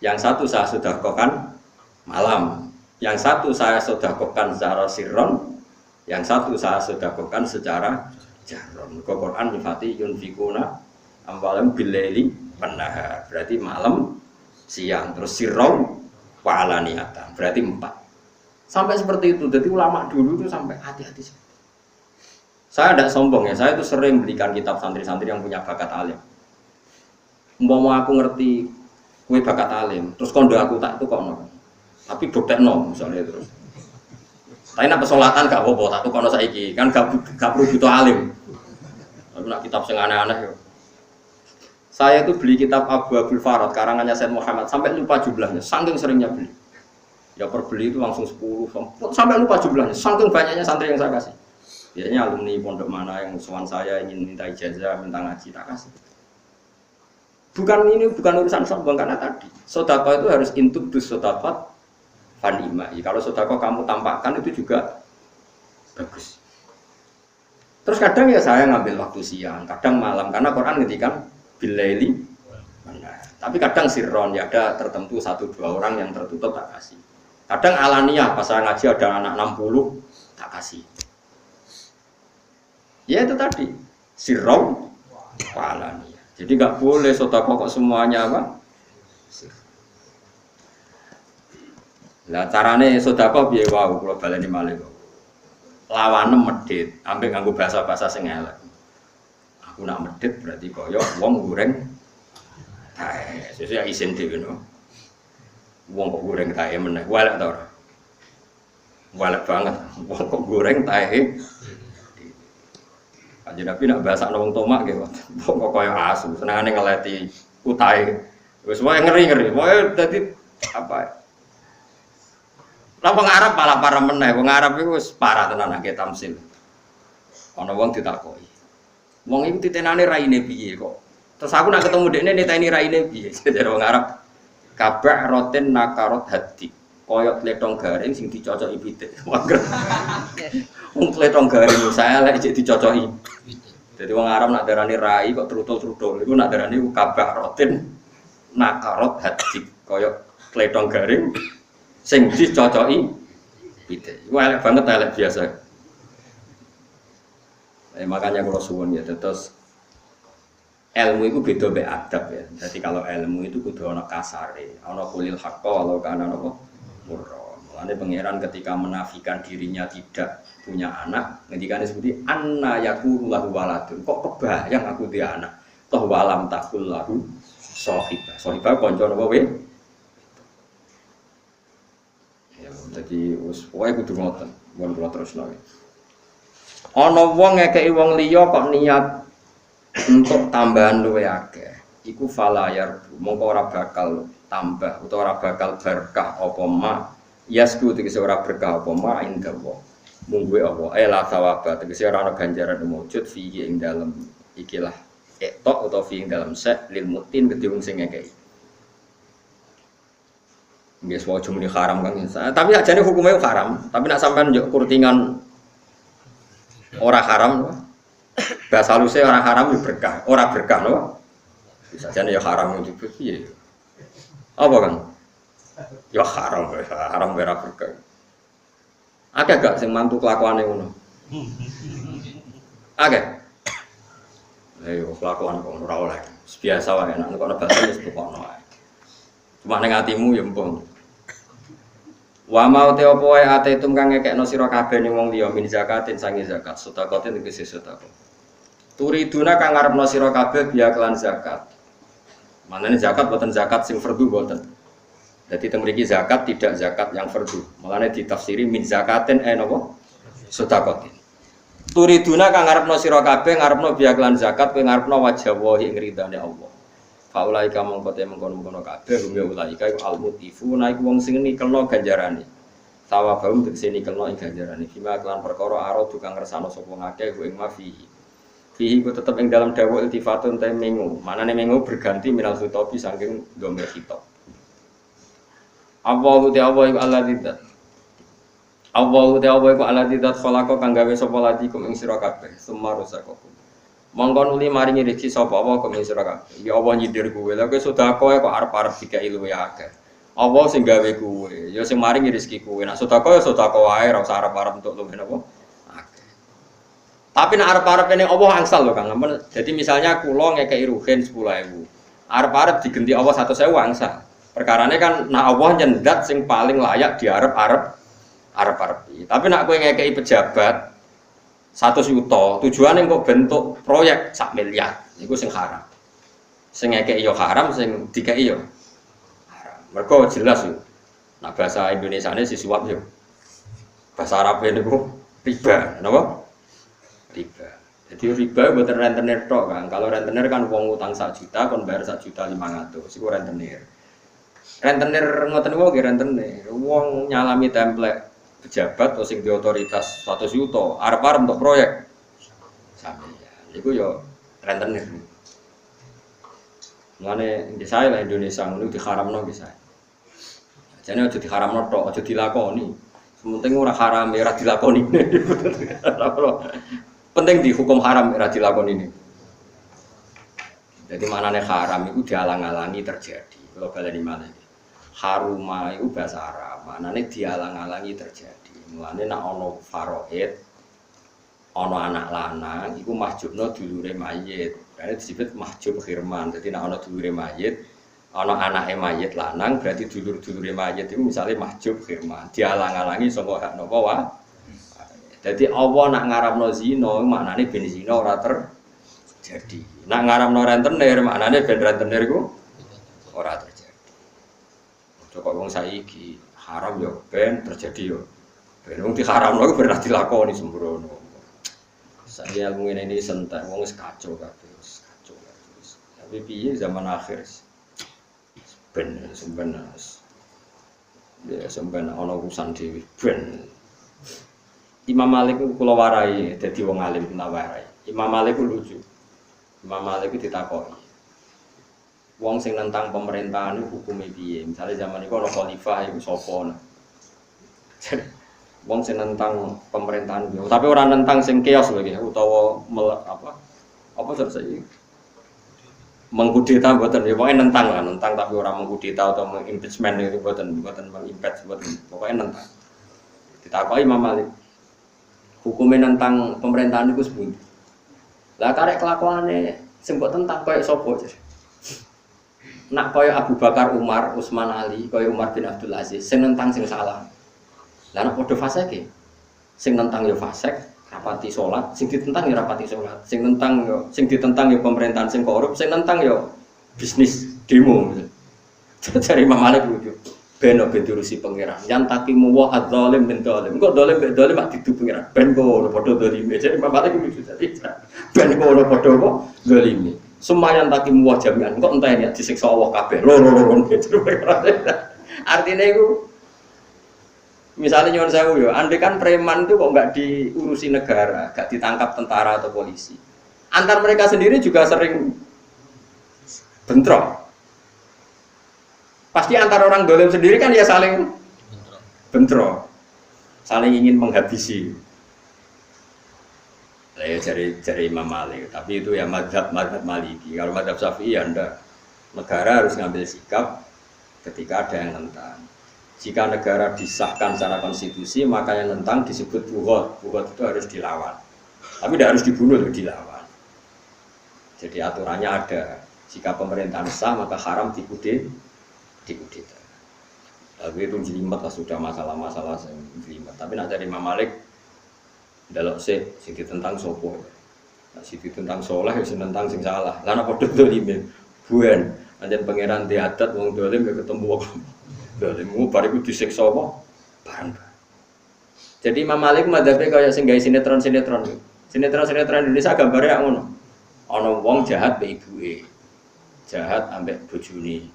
yang satu saya sedekahkan malam, yang satu saya sedekahkan secara sirron, yang satu saya sedekahkan secara jahron. Quran nyifati yunfikuna amwalahum bil-laili wan nahar, berarti malam siang, terus sirron wa alaniyatan, berarti 4. Sampai seperti itu. Jadi ulama dulu itu sampai hati-hati. Saya tidak sombong ya, saya itu sering belikan kitab santri-santri yang punya bakat alim. Umpama aku ngerti kowe bakat alim, terus kondo aku tak tukokno. Tapi doktekno misalnya terus. Tapi nek pesolatan gak apa-apa, tak tukokno saiki, kan gak perlu butuh alim. Aku nak kitab sing aneh-aneh yo. Saya itu beli kitab Abu Abdul Farad karangannya Said Muhammad sampai lupa jumlahnya, saking seringnya beli. Ya per beli itu langsung 10 sampai lupa jumlahnya, saking banyaknya santri yang saya kasih. Biasanya alumni pondok mana yang musuhan saya ingin minta ijazah, minta ngaji, tak kasih. Bukan urusan sombong, karena tadi sedekah itu harus intubus sedekah fanima. Kalau sedekah kamu tampakkan itu juga bagus. Terus kadang ya saya ngambil waktu siang, kadang malam, karena Quran ngendikan bilaili. Tapi kadang sirron, ya ada tertentu 1-2 orang yang tertutup tak kasih. Kadang alaniyah, pas saya ngaji ada anak 60 tak kasih. Ya itu tadi sirron wa alaniyah. Jadi nggak boleh sedekah kok semuanya apa? Lah carane sedekah piye wae kula baleni malih kok. Lawane medhit, ambek nganggo bahasa-bahasa sing elek. Aku nak medhit berarti kaya wong goreng tae. Sesuk isin dhewe no. Wong kok goreng tae meneh, walek ta ora? Walek banget. Wong kok goreng tae. Kanjeng Nabi nak bahasakno wong tomak nggih, wong kok kaya asu, senengane ngeleti utahe. Wis wae ngeri-ngeri. Wae dadi apa? Lah wong Arab malah parah meneh. Wong Arab iku wis parah tenan nang tamsil. Ana wong ditakoki. Wong iku titenane raine piye kok? Terus aku nak ketemu dekne niteni raine piye? Jare wong Arab, kabah roten nakarot hati. Koyok tletong garing sing dicocoki pitik. Wong tletong garing saya lek jek dicocoki. Jadi wong Arab nak darani rai kok trutul-trutul iku nak darani kabah roten nakarot hati. Koyok tletong garing sing dicocoki pitik. Iku elek banget, elek biasa. Makanya kalau suwun ya terus ilmu itu beda be adab ya. Jadi kalau ilmu itu kudu ana kasare, ana kulil haqqa walau kana apa murra. Mulane pangeran ketika menafikan dirinya tidak punya anak, ngendikane seperti anna yakulu lahu waladun. Kok kebayang aku duwe anak. Toh walam takul lahu sahibah. Sahibah kanca napa we? Ya dadi wis wae kudu ngoten. Mun kula terusno. Ana wong ngekeki wong liya kok niat untuk tambahan luwe akeh. Iku falayar mongko ora bakal tambah utawa ora bakal berkah apa ma. Yasku tegese ora berkah apa ma indawa. Mungguwe apa? La thawaba tegese ora ana ganjaran mujud fihi ing dalem ikilah etok utawa fihi ing dalem sek lil mutin kedhe wong sing ngekeki. Nggih wae jumlah haram kan. Tapi ajane hukumnya haram, tapi nak sampean njuk kurtingan ora haram lho. Bahasa halusé ora haram berkah, ora berkah lho. Bisa jane ya haram itu piye. Apa kan? Ya haram ora berkah. Akeh gak sing mantu kelakuane ngono? Akeh. Ayo kelakuan kok ora oleh. Biasa wae nek ana bahasa wis tukokno ae. Cuma ning atimu ya empung. Wa mau te apa wae atetum kang ngekekno sira kabeh ning wong liya min zakatin sange zakat, sedekatin tegese sedekah. Turiduna kang ngarepno sira kabeh biya kelan zakat. Manane zakat boten zakat sing fardhu boten. Dadi teng mriki zakat tidak zakat yang fardhu. Mulane ditafsiri min zakatin napa? Sedekatin. Turiduna kang ngarepno sira kabeh ngarepno biya kelan zakat, kowe ngarepno wajah wahi ing ridane Allah. Faulai kamu kote mengkono kabeh rumya ulaika iku almutifu naiku wong sing nikelno ganjarane. Sawabahum tegese nikelno ing ganjaran iki kelan perkara aro tukang ngersano sapa ngakeh ku ing mafi. Fihi ku tetep ing dalam dawuh iltifatun ta mengu. Manane mengu berganti minal khitobi saking dhamir khitab. Allahu ta'ala iku alladzat. Allahu ta'ala iku alladzat khalaqa kang gawe sapa ladikum ing sira kabeh. Sumarusakakum. Mongko nuli maringi rezeki sapa apa kang ing sira kabeh. Ya Allah nyindir kowe. Lha kowe sedekah kok arep-arep dikai luwe akeh. Allah sing gawe kuwe, ya sing maringi rezeki kuwe. Nek sedekah ya sedekah wae, ora usah arep-arep entuk luwih napa. Akeh. Tapi nek arep-arep ning Allah angsal lho Kang. Jadi misalnya kula ngekeki ruhin 10.000. Arep-arep digenti Allah 100.000 angsal. Perkarane kan nek Allah nyendat sing paling layak diarep-arep. Tapi nek kowe ngekeki pejabat 100 juta, tujuane kok bentuk proyek 1 miliar. Niku sing haram. Sing ngekeki yo haram, sing dikeki yo mereka jelas yuk. Nah bahasa Indonesia ini si suap yuk. Bahasa Arab ini bu riba, kenapa? Riba. Jadi riba buat rentenir tok kan. Kalau rentenir kan uang utang 1 juta, kon bayar 1.500.000. Siku rentenir. Rentenir ngoten niku nggih rentenir. Uang nyalami template pejabat atau sing di otoritas 100 juta, arep-arep untuk proyek. Sampe ya. Iku yo rentenir. Mulane di saya lah Indonesia ngono diharamno nggih saya. Jane aja diharamno tok, aja dilakoni. Sementing ora haram ora dilakoni. Penting dihukum haram ora dilakoni ini. Jadi maknane haram itu dialang-alangi terjadi. Kalau baleni malih. Haruma itu bahasa Arab, maknane dialang-alangi terjadi. Mulane nek ana faraid, ana anak lanang iku mahjubno dulure mayit. Karena disebut mahjub khirman. Jadi nek ana dulure mayit, ana anake mayit lanang berarti dulur-dulure mayit itu misalnya mahjub khirman. Dialang-alangi saka hak napa wae. Jadi Allah nak ngaramno zina maknane ben zina ora terjadi. Nak ngaramno rentenir maknane ben rentenir iku ora terjadi. Kok wong saiki haram yo ben terjadi yo. Ben wong diharamno iku ben dilakoni sembrono. Saya ilmu ini sentak wong wis kacau kabeh, kacau. Tapi piye zaman akhir ben sebenarnya ya sebenarnya ana urusan dhewe ben. Imam Malik ku kula warai dadi wong alim kula warai. Imam Malik ku lucu. Imam Malik ku ditakoki. Wong sing nentang pemerintahan itu hukume piye? Misale zaman iku ana khalifah iku sapa? Wong sing nentang pemerintahan yo, tapi ora nentang sing keos lho nggih utawa apa saiki mengkudeta mboten ya pokoke nentang lah, nentang tapi ora mengkudeta atau mengimpeachment itu mboten mengimpeach mboten, pokoke nentang. Ditakoki Imam Malik. Hukume nentang pemerintahan iku sepundi? Lah karek kelakuane sing mbok tentang koyo sapa? Nak koyo Abu Bakar, Umar, Utsman, Ali, koyo Umar bin Abdul Aziz, sing nentang sing salah. Lah nek padha fasik sing nentang ya fasik, rapati salat, sing ditentang ya rapati salat, sing nentang ya sing ditentang ya pemerintahan sing korup, sing nentang ya bisnis demo. Cari Imam Malik lucu. Ben diurusi pangeran. Yang takimu wa adzalim min zalim. Kok zalim mek zalim mak didu pangeran. Ben kok padha zalime. Cari Imam Malik lucu tadi. Ben kok padha kok zalime. Sumayan takimu wa jami'an. Kok entah ini disiksa Allah kabeh. Loro-loro gitu. Artinya itu misalnya nyuwun sewu yo, andai kan preman itu kok nggak diurusi negara, nggak ditangkap tentara atau polisi. Antar mereka sendiri juga sering bentrok. Pasti antar orang dolim sendiri kan ya saling bentrok, saling ingin menghabisi. Saya cari Imam Malik, tapi itu ya mazhab Maliki. Kalau mazhab Syafi'i ya anda negara harus ngambil sikap ketika ada yang nentang. Jika negara disahkan secara konstitusi, maka yang nentang disebut buhot. Buhot itu harus dilawan. Tapi tidak harus dibunuh, dilawan. Jadi aturannya ada. Jika pemerintahan sah, maka haram dikudeta. Tapi itu jelimet lah, sudah masalah-masalah yang jelimet. Tapi nak dari Imam Malik, dalok sing ditentang sopo. Nah, sing ditentang soleh, sing tentang sing salah. Karena podo dolim, buan. Anjen pangeran diadat, wong dolim gak ketemu wong. Dalimu bariku disiksa apa? Barang. Jadi Imam Malik madzhabe kaya sing gawe sinetron. Sinetron Indonesia gambare ya ngono. Ana wong jahat mbek ibuke. Jahat ambek bojone.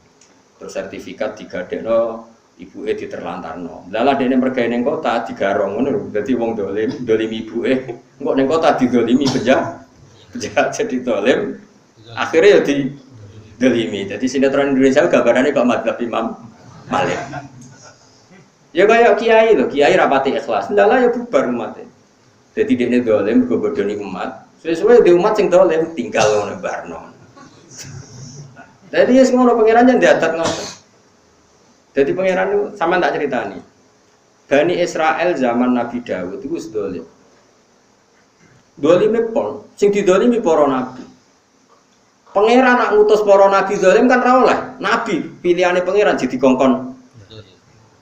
Terus sertifikat digadekno ibuke diterlantarno. Lah lah dene mergawe ning kota digarong ngono lho. Dadi wong dolim ibuke. Engko ning kota didolimi penjahat jadi dolim. Akhirnya ya didolimi. Jadi sinetron Indonesia gambarannya kok madzhab Imam Malik. Ya kayak kiai lho, kiai rapati ikhlas. Ndak lah ya bubar umatnya. Jadi dia dolim kebodoni umat. Sesuai di umat sing dolim tinggal ngono barno. Jadi ya ngono pangerannya diatat ngono. Jadi pangeran itu sama tak ceritani. Bani Israel zaman Nabi Dawud itu dolim. Dolime pol, sing didolimi para nabi. Pangeran nak ngutus para nabi dolim kan ra oleh. Nabi pilihane pangeran jadi kongkon.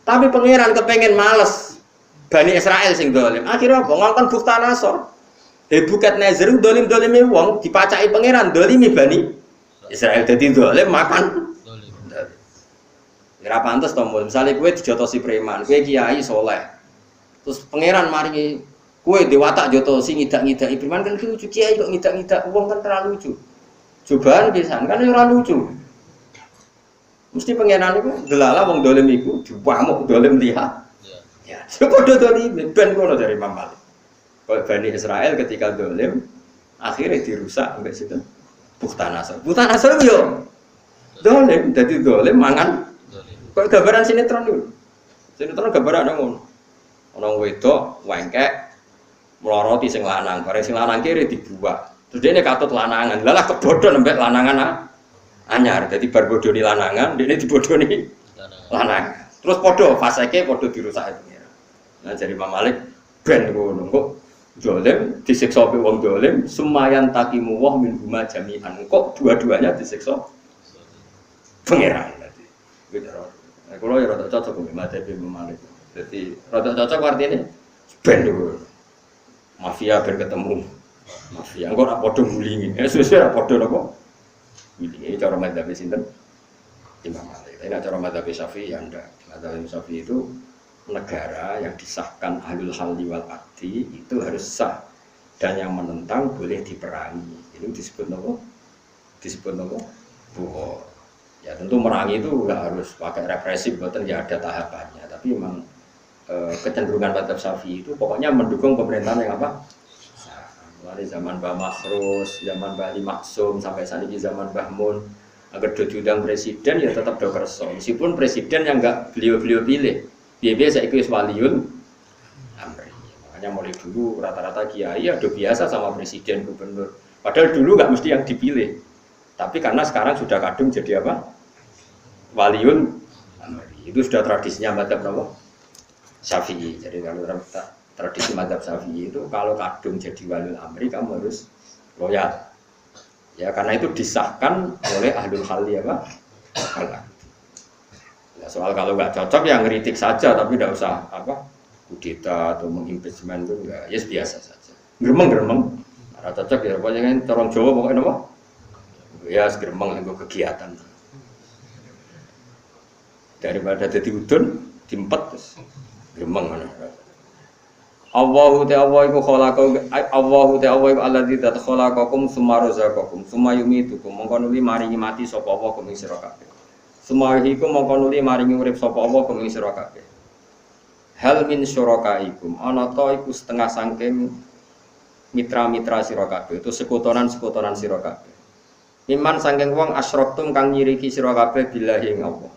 Tapi pangeran kepengen males Bani Israel sing dolim. Akhirnya apa? Ngongkon Buktanasor. Bukat Nazir dolim-dolime wong dipacaki pangeran dolimi Bani Israel dadi dolim makan. Ora pantes to, misale kowe dijotosi preman, kowe kiai saleh. Terus pangeran maringi kowe dewatak jotosi ngidak-ngidaki preman kan lucu, kiai kok ngidak-ngidak wong kan terlalu lucu. Cobaan pisan kan ora lucu. Mesti pangeran iku delala wong dolim iku diwamuk dolim lihat. Ya, padha dolim ben ngono dari Imam Malik. Kalau Bani Israel ketika dolim akhirnya dirusak sampai situ. Buktanasor. Buktanasor yo dolim, jadi dolim mangan. Kok gambaran sinetron dulu? Sinetron gambaran ngono. Ana wedok wengkek mloroti sing lanang, bareng sing lanang kiri dibuak. Terus dene katut lanangan. Lah kebodhon mbek lanangan anyar. Dadi bar bodoni lanangan, dene dibodoni lanang. Terus padha faseke padha dirusake pengira. Nah jadi Imam Malik ben ngono kok dolim disiksa wong dolim semayan takimu wah min huma jami'an. Kok dua-duanya disiksa pengira. Gitu. Nah, kalau ya rada cocok dengan madzhab Imam Malik. Jadi rada cocok artinya ben dulu. Mafia ben ketemu. Mafia engko ora padha ngulingi. Sesuai ora padha napa? Ngulingi cara madzhab sinten? Imam Malik. Ini cara madzhab Syafi'i ya ndak. Madzhab Syafi'i itu negara yang disahkan ahlul halli wal aqdi itu harus sah dan yang menentang boleh diperangi. Ini disebut napa? Disebut napa? Buhor. Ya tentu merangi itu nggak harus pakai represif, betul ya ada tahapannya. Tapi memang kecenderungan madzhab Syafi'i itu pokoknya mendukung pemerintahan yang apa? Mulai zaman Mbah Masrus, zaman Mbah Ali Maksum sampai saat ini zaman Mbah Mun, agar diundang presiden ya tetap do kerso. Meskipun presiden yang nggak beliau pilih, biasa ikut waliul amri. Makanya mulai dulu rata-rata kiai ada biasa sama presiden gubernur. Padahal dulu nggak mesti yang dipilih. Tapi karena sekarang sudah kadung jadi apa? Waliun amri. Itu sudah tradisinya madzhab apa? Syafi'i. Jadi kalau tradisi madzhab Syafi'i itu kalau kadung jadi waliul amri kamu harus loyal. Ya karena itu disahkan oleh ahlul halli apa? Ya, soal kalau nggak cocok ya ngeritik saja tapi tidak usah apa? Kudeta atau mengimpeachment itu enggak. Ya biasa saja. Gremeng. Nah, cocok ya pokoknya orang Jawa pokoknya apa? Ya segeremeng itu kegiatan daripada jadi udun diempet terus geremeng mana Allahu ta'ala iku khalaqakum Allahu ta'ala iku alladzi khalaqakum summa razaqakum summa yumitukum mongko nuli maringi mati sapa apa kum sira kabeh summa iku mongko nuli maringi urip sapa apa kum sira kabeh hal min syurakaikum ana ta iku setengah saking mitra-mitra sira kabeh itu sekutonan-sekutonan sira kabeh Miman sangking wong asyraktum kang nyiriki sira kabeh billahi ing Allah.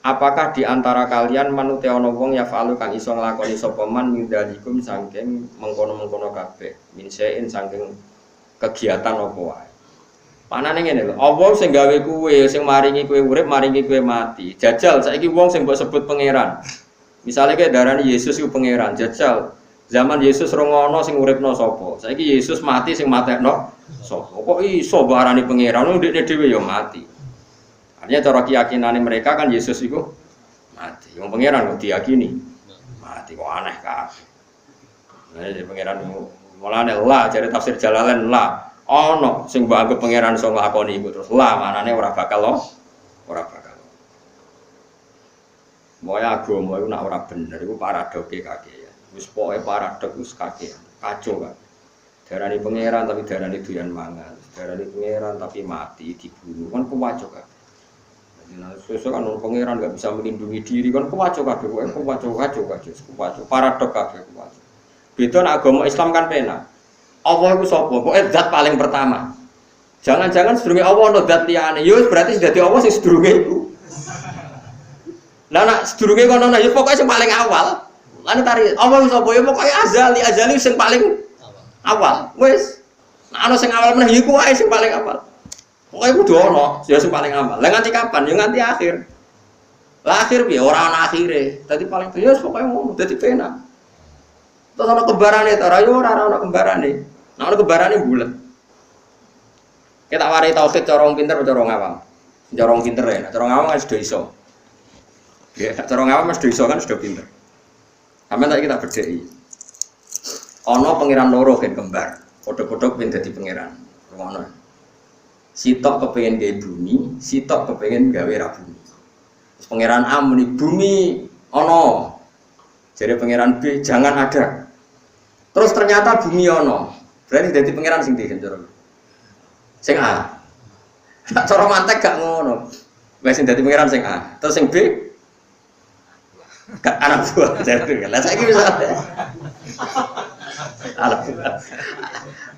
Apakah di antara kalian manute ana wong ya falu kang iso nglakoni sapa man mindalikum sangking mengkono-mengkono kabeh. Min sein sangking kegiatan apa wae. Panane ngene lho, Allah sing gawe kuwe, sing maringi kuwe urip, maringi kuwe mati. Jajal saiki wong sing mbok sebut pangeran. Misale kayak darani Yesus iku pangeran, jajal. Zaman Yesus rongono sing uripno sapa? Saiki Yesus mati sing matekno sapa? Kok iso barani pangeran ndekne dhewe ya mati. Artinya cara keyakinane mereka kan Yesus iku mati. Wong pangeran kok diyakini mati kok aneh kabeh. Nah, jadi pangeran mulane lah jare tafsir Jalalain lah ana sing mbok anggap pangeran iso nglakoni iku terus lah manane ora bakal lo. Moya agama iku nek ora bener iku paradoke kakek. Wis pokoke paradok wis kakek kacau kan. Darani pangeran tapi darani doyan mangan. Darani pangeran tapi mati dibunuh kan kuwaco kan. Nah, sesuatu kan pangeran nggak bisa melindungi diri kan kewaco kabeh kowe kewaco paradok kabeh kewaco. Beda nek agama Islam kan pena. Allah itu sapa? Pokoke zat paling pertama. Jangan-jangan sedurunge Allah ono zat liyane. Ya berarti dadi Allah sing sedurunge iku. Lah nek sedurunge kono ya pokoke sing paling awal. Lan tari Allah itu sapa? Ya pokoke azali sing paling awal. Wis. Nek ana sing awal meneh ya iku wae sing paling awal. Pokoknya kudu ono, ya sing paling amal. Lah nganti kapan? Ya nganti akhir. Lah akhir piye? Ora ana akhire. Dadi paling ya pokoke ngono, dadi penak. Terus ana kembarane ta ora ya ora ana kembarane. Nek ana kembarane bulet. Kita warai tauhid cara wong pinter cara wong awam. Cara wong pinter ya, cara wong awam kan sudah iso. Ya, cara wong awam sudah iso kan sudah pinter. Sampeyan tak kita bedheki. Ana pangeran loro gen kembar. Padha-padha pengen dadi pangeran. Ngono. Sitok kepengen gawe bumi, sitok kepengen gawe ra bumi. Pangeran A muni bumi ono. Jadi pangeran B jangan ada. Terus ternyata bumi ono. Berarti dadi pangeran sing ndi cara. Sing A. Nek cara mantek gak ngono. Wes sing dadi pangeran sing A. Terus sing B gak anak buah. Lah saiki bisa.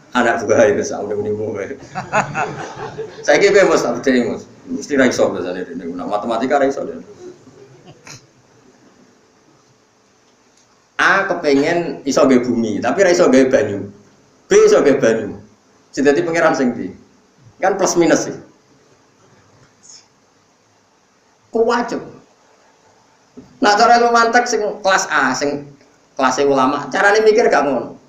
Anak buah itu sampe menimu. Saya kira Mas tak percaya Mas. Mesti ra iso biasane dene. Matematika ra iso dene. A kepengen iso gawe bumi, tapi ra iso gawe banyu. B iso gawe banyu. Sing dadi pangeran sing ndi? Kan plus minus sih. Kuwajo. Nah cara ilmu mantek sing kelas A, sing kelas ulama, carane mikir gak ngono.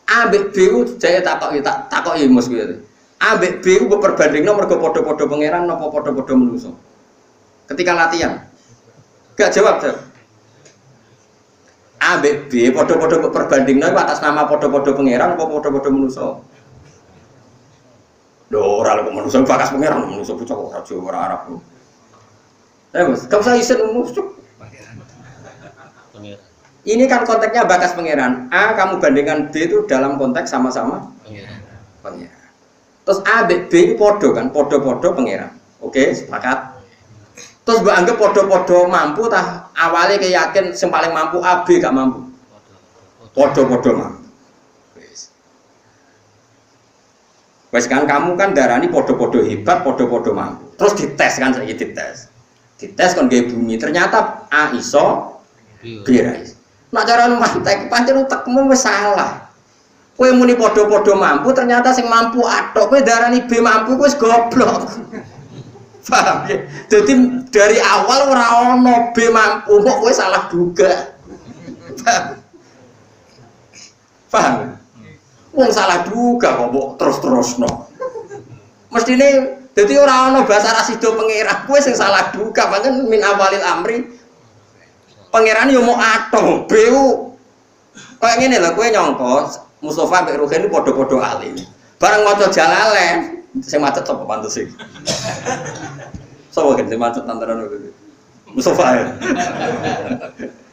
A B B ku jaya takoki mus kuwi. A B B ku perbandingno mergo padha-padha pangeran napa padha-padha manusa. Ketika latihan. Gak jawab, Jawab. A B B padha-padha perbandingno atas nama padha-padha pangeran apa padha-padha manusa. Lho ora kok manusa bakas pangeran, manusa bocah ora Jawa ora Arab. Mas, gak usah isin mus. Ini kan konteksnya bakas pangeran. A kamu bandingkan B itu dalam konteks sama-sama pangeran. Terus A B B itu podo kan, podo-podo pangeran. Oke, sepakat. Terus mbak anggap podo-podo mampu tah awalnya kayak yakin yang paling mampu A B gak mampu. Podo-podo mampu. Wes kan kamu kan darani podo-podo hebat, podo-podo mampu. Terus dites kan saya dites. Dites kan gaya bumi. Ternyata A iso, B ra iso. Nak cara mantek pancen utekmu wis salah. Kowe muni padha-padha mampu ternyata sing mampu atok kowe darani B mampu kowe wis goblok. Paham ya? Jadi dari awal ora ono B mampu kok kowe salah duga. Paham? Wong salah duga kok mbok terus-terusno. Mestine dadi ora ono bahasa rasido pangeran kowe sing salah duga pancen min awalil amri. Pangeran yo mau atom, beu. Kayak ngene lho, kowe nyangka Mustofa mbek Ruhin iki padha-padha alim. Bareng maca Jalalain, sing macet sapa pantes iki. Sapa sing macet antara niku? Mustofa ya.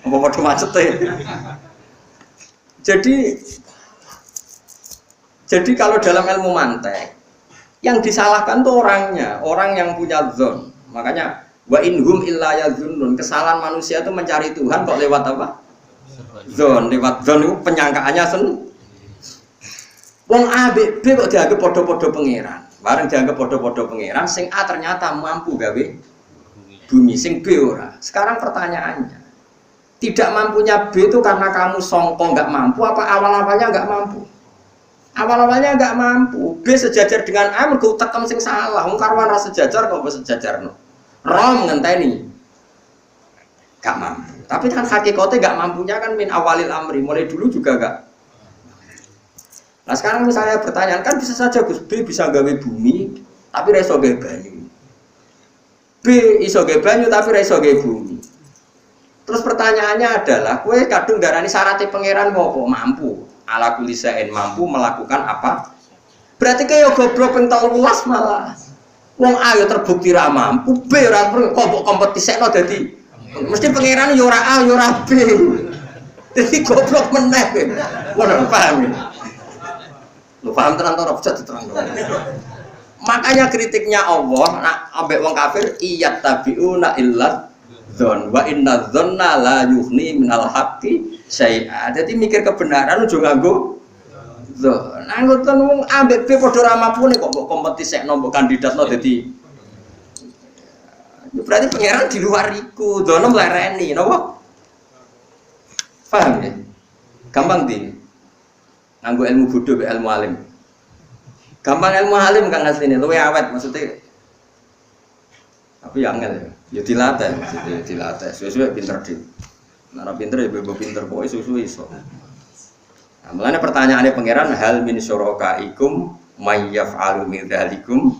Apa padha macete? Jadi kalau dalam ilmu mantek, yang disalahkan tuh orangnya, orang yang punya zon. Makanya wa inhum illa yazunnun, kesalahan manusia itu mencari Tuhan kok lewat apa? Zon, lewat zon itu penyangkaannya wong A B B kok dianggap podo-podo pangeran. Bareng dianggap podo-podo pangeran, sing A ternyata mampu gawe bumi, sing B ora. Sekarang pertanyaannya, tidak mampunya B itu karena kamu songko nggak mampu apa awal-awalnya nggak mampu? Awal-awalnya nggak mampu. B sejajar dengan A mergo tekem sing salah. Wong karwan ra sejajar kok sejajarno. Rom ngenteni gak mampu, tapi kan hakikatnya gak mampunya kan min awalil amri, mulai dulu juga gak. Nah sekarang misalnya pertanyaan kan bisa saja Gus B bisa gawe bumi tapi reso gawe banyu, B iso gawe banyu tapi reso gawe bumi. Terus pertanyaannya adalah kue kadung darani syaratnya pangeran kok mampu ala kulisain mampu melakukan apa, berarti kayak goblok pentol luas malah. Wong A yo terbukti ra mampu, B ora kok kompetisekno dadi mesti pangeran yo ora A yo ora B. Dadi goblok meneh. Ngono paham ya? Lu paham tenan ora bisa diterangno. Makanya kritiknya Allah nak ambek wong kafir iyat tabiuna illat dzon wa inna dzonna la yughni minal haqqi syai'a. Dadi mikir kebenaran ojo nganggo dzon. Nah ngoten wong ambek B padha ra mampune kok mbok kompetisekno mbok kandidatno dadi. Berarti pangeran di luar iku, dzon mlereni napa? Paham ya? Gampang di nganggo ilmu bodho be ilmu alim. Gampang ilmu alim kan asline luwe awet maksudnya. Tapi angel ya dilatih maksudnya dilatih. Suwe-suwe pinter di. Nek pinter ya bebo pinter pokoke suwe-suwe iso. Nah, mulane pertanyaane pangeran hal min syurakaikum may yaf'alu min dzalikum.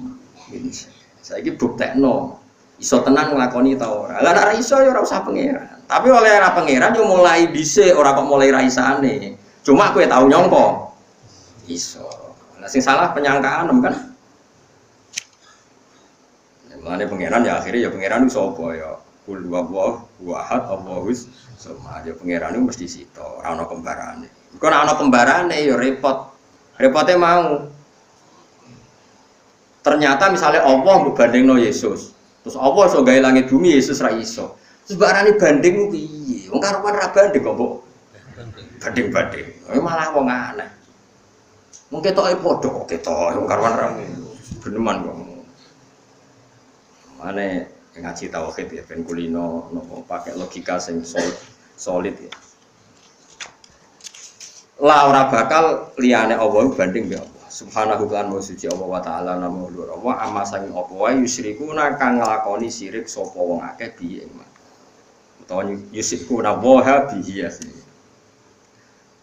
Saiki buktekno iso tenan nglakoni ta ora. Lah nek iso ya ora usah pangeran. Tapi oleh ora pangeran yo mulai dhisik ora kok mulai ra isane. Cuma kowe tau nyangka iso. Nah, sing salah penyangkaan kan. Mulane pangeran ya akhirnya ya pangeran iku sapa ya? Qul huwallahu ahad Allahus samad. Ya pangeran iku mesti sito, ora ana kembarane. Engko nek ana kembarane ya repot. Repote mau. Ternyata misalnya Allah mbandingno Yesus. Terus Allah iso gawe langit bumi, Yesus ra iso. Terus barani banding piye? Wong karuan ra banding kok mbok banding-banding. Malah wong aneh. Mungkin ketoke padha kok ketok wong karuan ra beneman kok. Mane ngaji tauhid ya ben kulino nopo pakai logika sing solid ya. La ora bakal liyane Allah banding mbek Allah. Subhanahu wa suci Allah wa ta'ala namo lur Allah amma sang apa wae yusyrikuna kang nglakoni syirik sapa wong akeh biye ing. Utawa yusyrikuna wa bihi asli.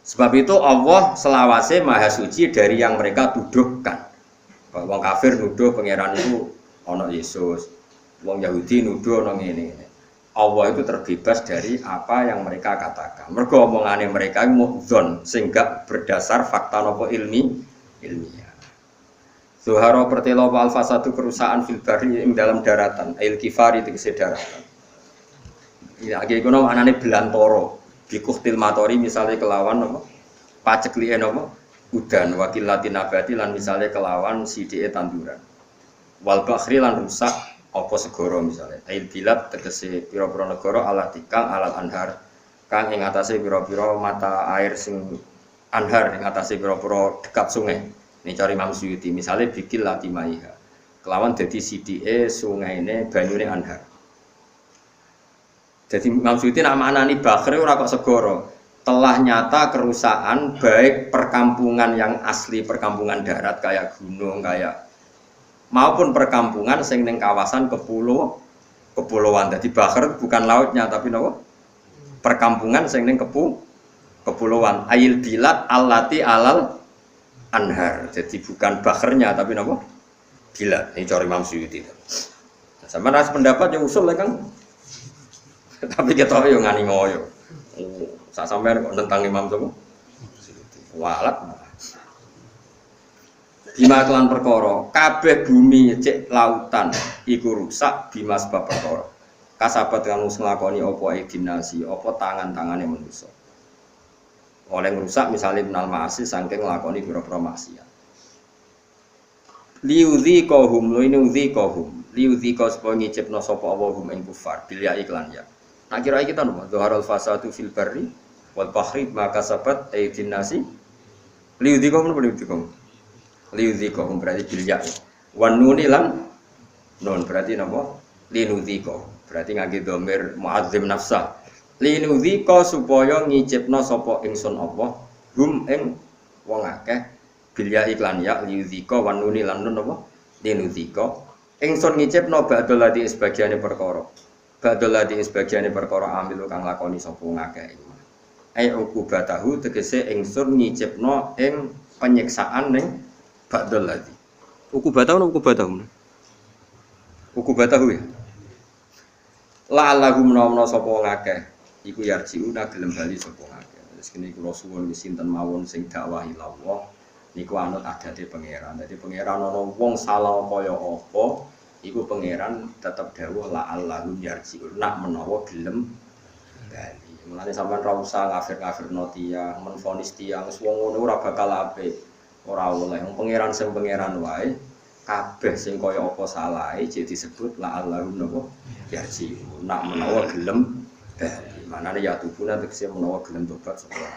Sebab itu Allah selawase maha suci dari yang mereka tuduhkan. Wong kafir nuduh pangeran itu ana Yesus. Wong Yahudi nuduh ana ngene. Allah itu terbebas dari apa yang mereka katakan. Mergo omongane mereka iku dzon sing gak berdasar fakta napa ilmiah. Zuhara pertelo wal fasadu kerusakan fil barri ing dalam daratan, ail kifari tegese daratan. Ya iki kono anane belantara. Bikuhtil matori misalnya kelawan apa paceklihe napa udan wakilati nabati lan misalnya kelawan sidike tanduran wal bakhri lan rusak apa segara misalnya ail bilad tegese pira-pira negara ala tikang alat anhar kang ing atase pira-pira mata air sing anhar ing atase pira-pira dekat sungai ini cari Imam Suyuti misalnya bikil latimaiha kelawan dadi sidike sungaine banyune anhar. Jadi maksudnya nak maknani bakhri ora kok segoro. Telah nyata kerusakan baik perkampungan yang asli perkampungan darat kayak gunung kayak maupun perkampungan sing ning kawasan kepulauan. Jadi bakhri bukan lautnya tapi nopo? Perkampungan sing ning kepulauan. Ail bilad allati alal anhar. Jadi bukan bakhrinya tapi nopo? Bilad. Ini cari Imam Suyuti. Sama ras pendapat yang usul kan. Tapi kita yo ngani ngoyo. Sak sampean kok tentang Imam Suyuti. Walat. Bima kelan perkara, kabeh bumi cek lautan iku rusak bima sebab perkara. Kasabat kang nglakoni apa edinasi, apa tangan-tangane manusa. Oleh ngrusak misalnya minal ma'asi saking nglakoni pira-pira maksiat. Liudzi kahum liudzi ka supaya ngicipna sapa Allahum ing kufar bil ya iklan ya. Nak kira kita nopo zaharul fasadu fil barri wal bahri maka sabat aidin nasi liudhikum berarti bil ya wan nuni lan non berarti nopo linudhiko berarti ngangge dhamir muazzim nafsa linudhiko supaya ngicipna sapa ingsun apa hum ing wong akeh bil ya iklan ya liudhiko wan nuni lan non nopo linudhiko ingsun ngicipna ba'dal lati sebagiane perkara badal lati sebagiane perkara amil kang lakoni sapa ngakeh iku. Ai ukubatahu tegese ingsun nyicipno ing penyiksaan ning badal lati. Ukubatahu ya. La lahum menawa sapa ngakeh iku yarjiuna gelem bali sapa ngakeh. Terus kene kula suwun sinten mawon sing dakwah Allah niku anut adate pangeran. Dadi pangeran ana wong salah kaya apa iku pangeran tetep dawuh la Allahum yarjiun nak menawa gelem bali. Mulane sampean ra usah ngafir-ngafirno tiyang, menfonis tiyang wong ngono ora bakal apik. Ora oleh wong pangeran sing pangeran wae kabeh sing kaya apa salahe jadi disebut la Allahum napa yarji nak menawa gelem bali manane ya tubuna tegese menawa gelem tobat sekolah.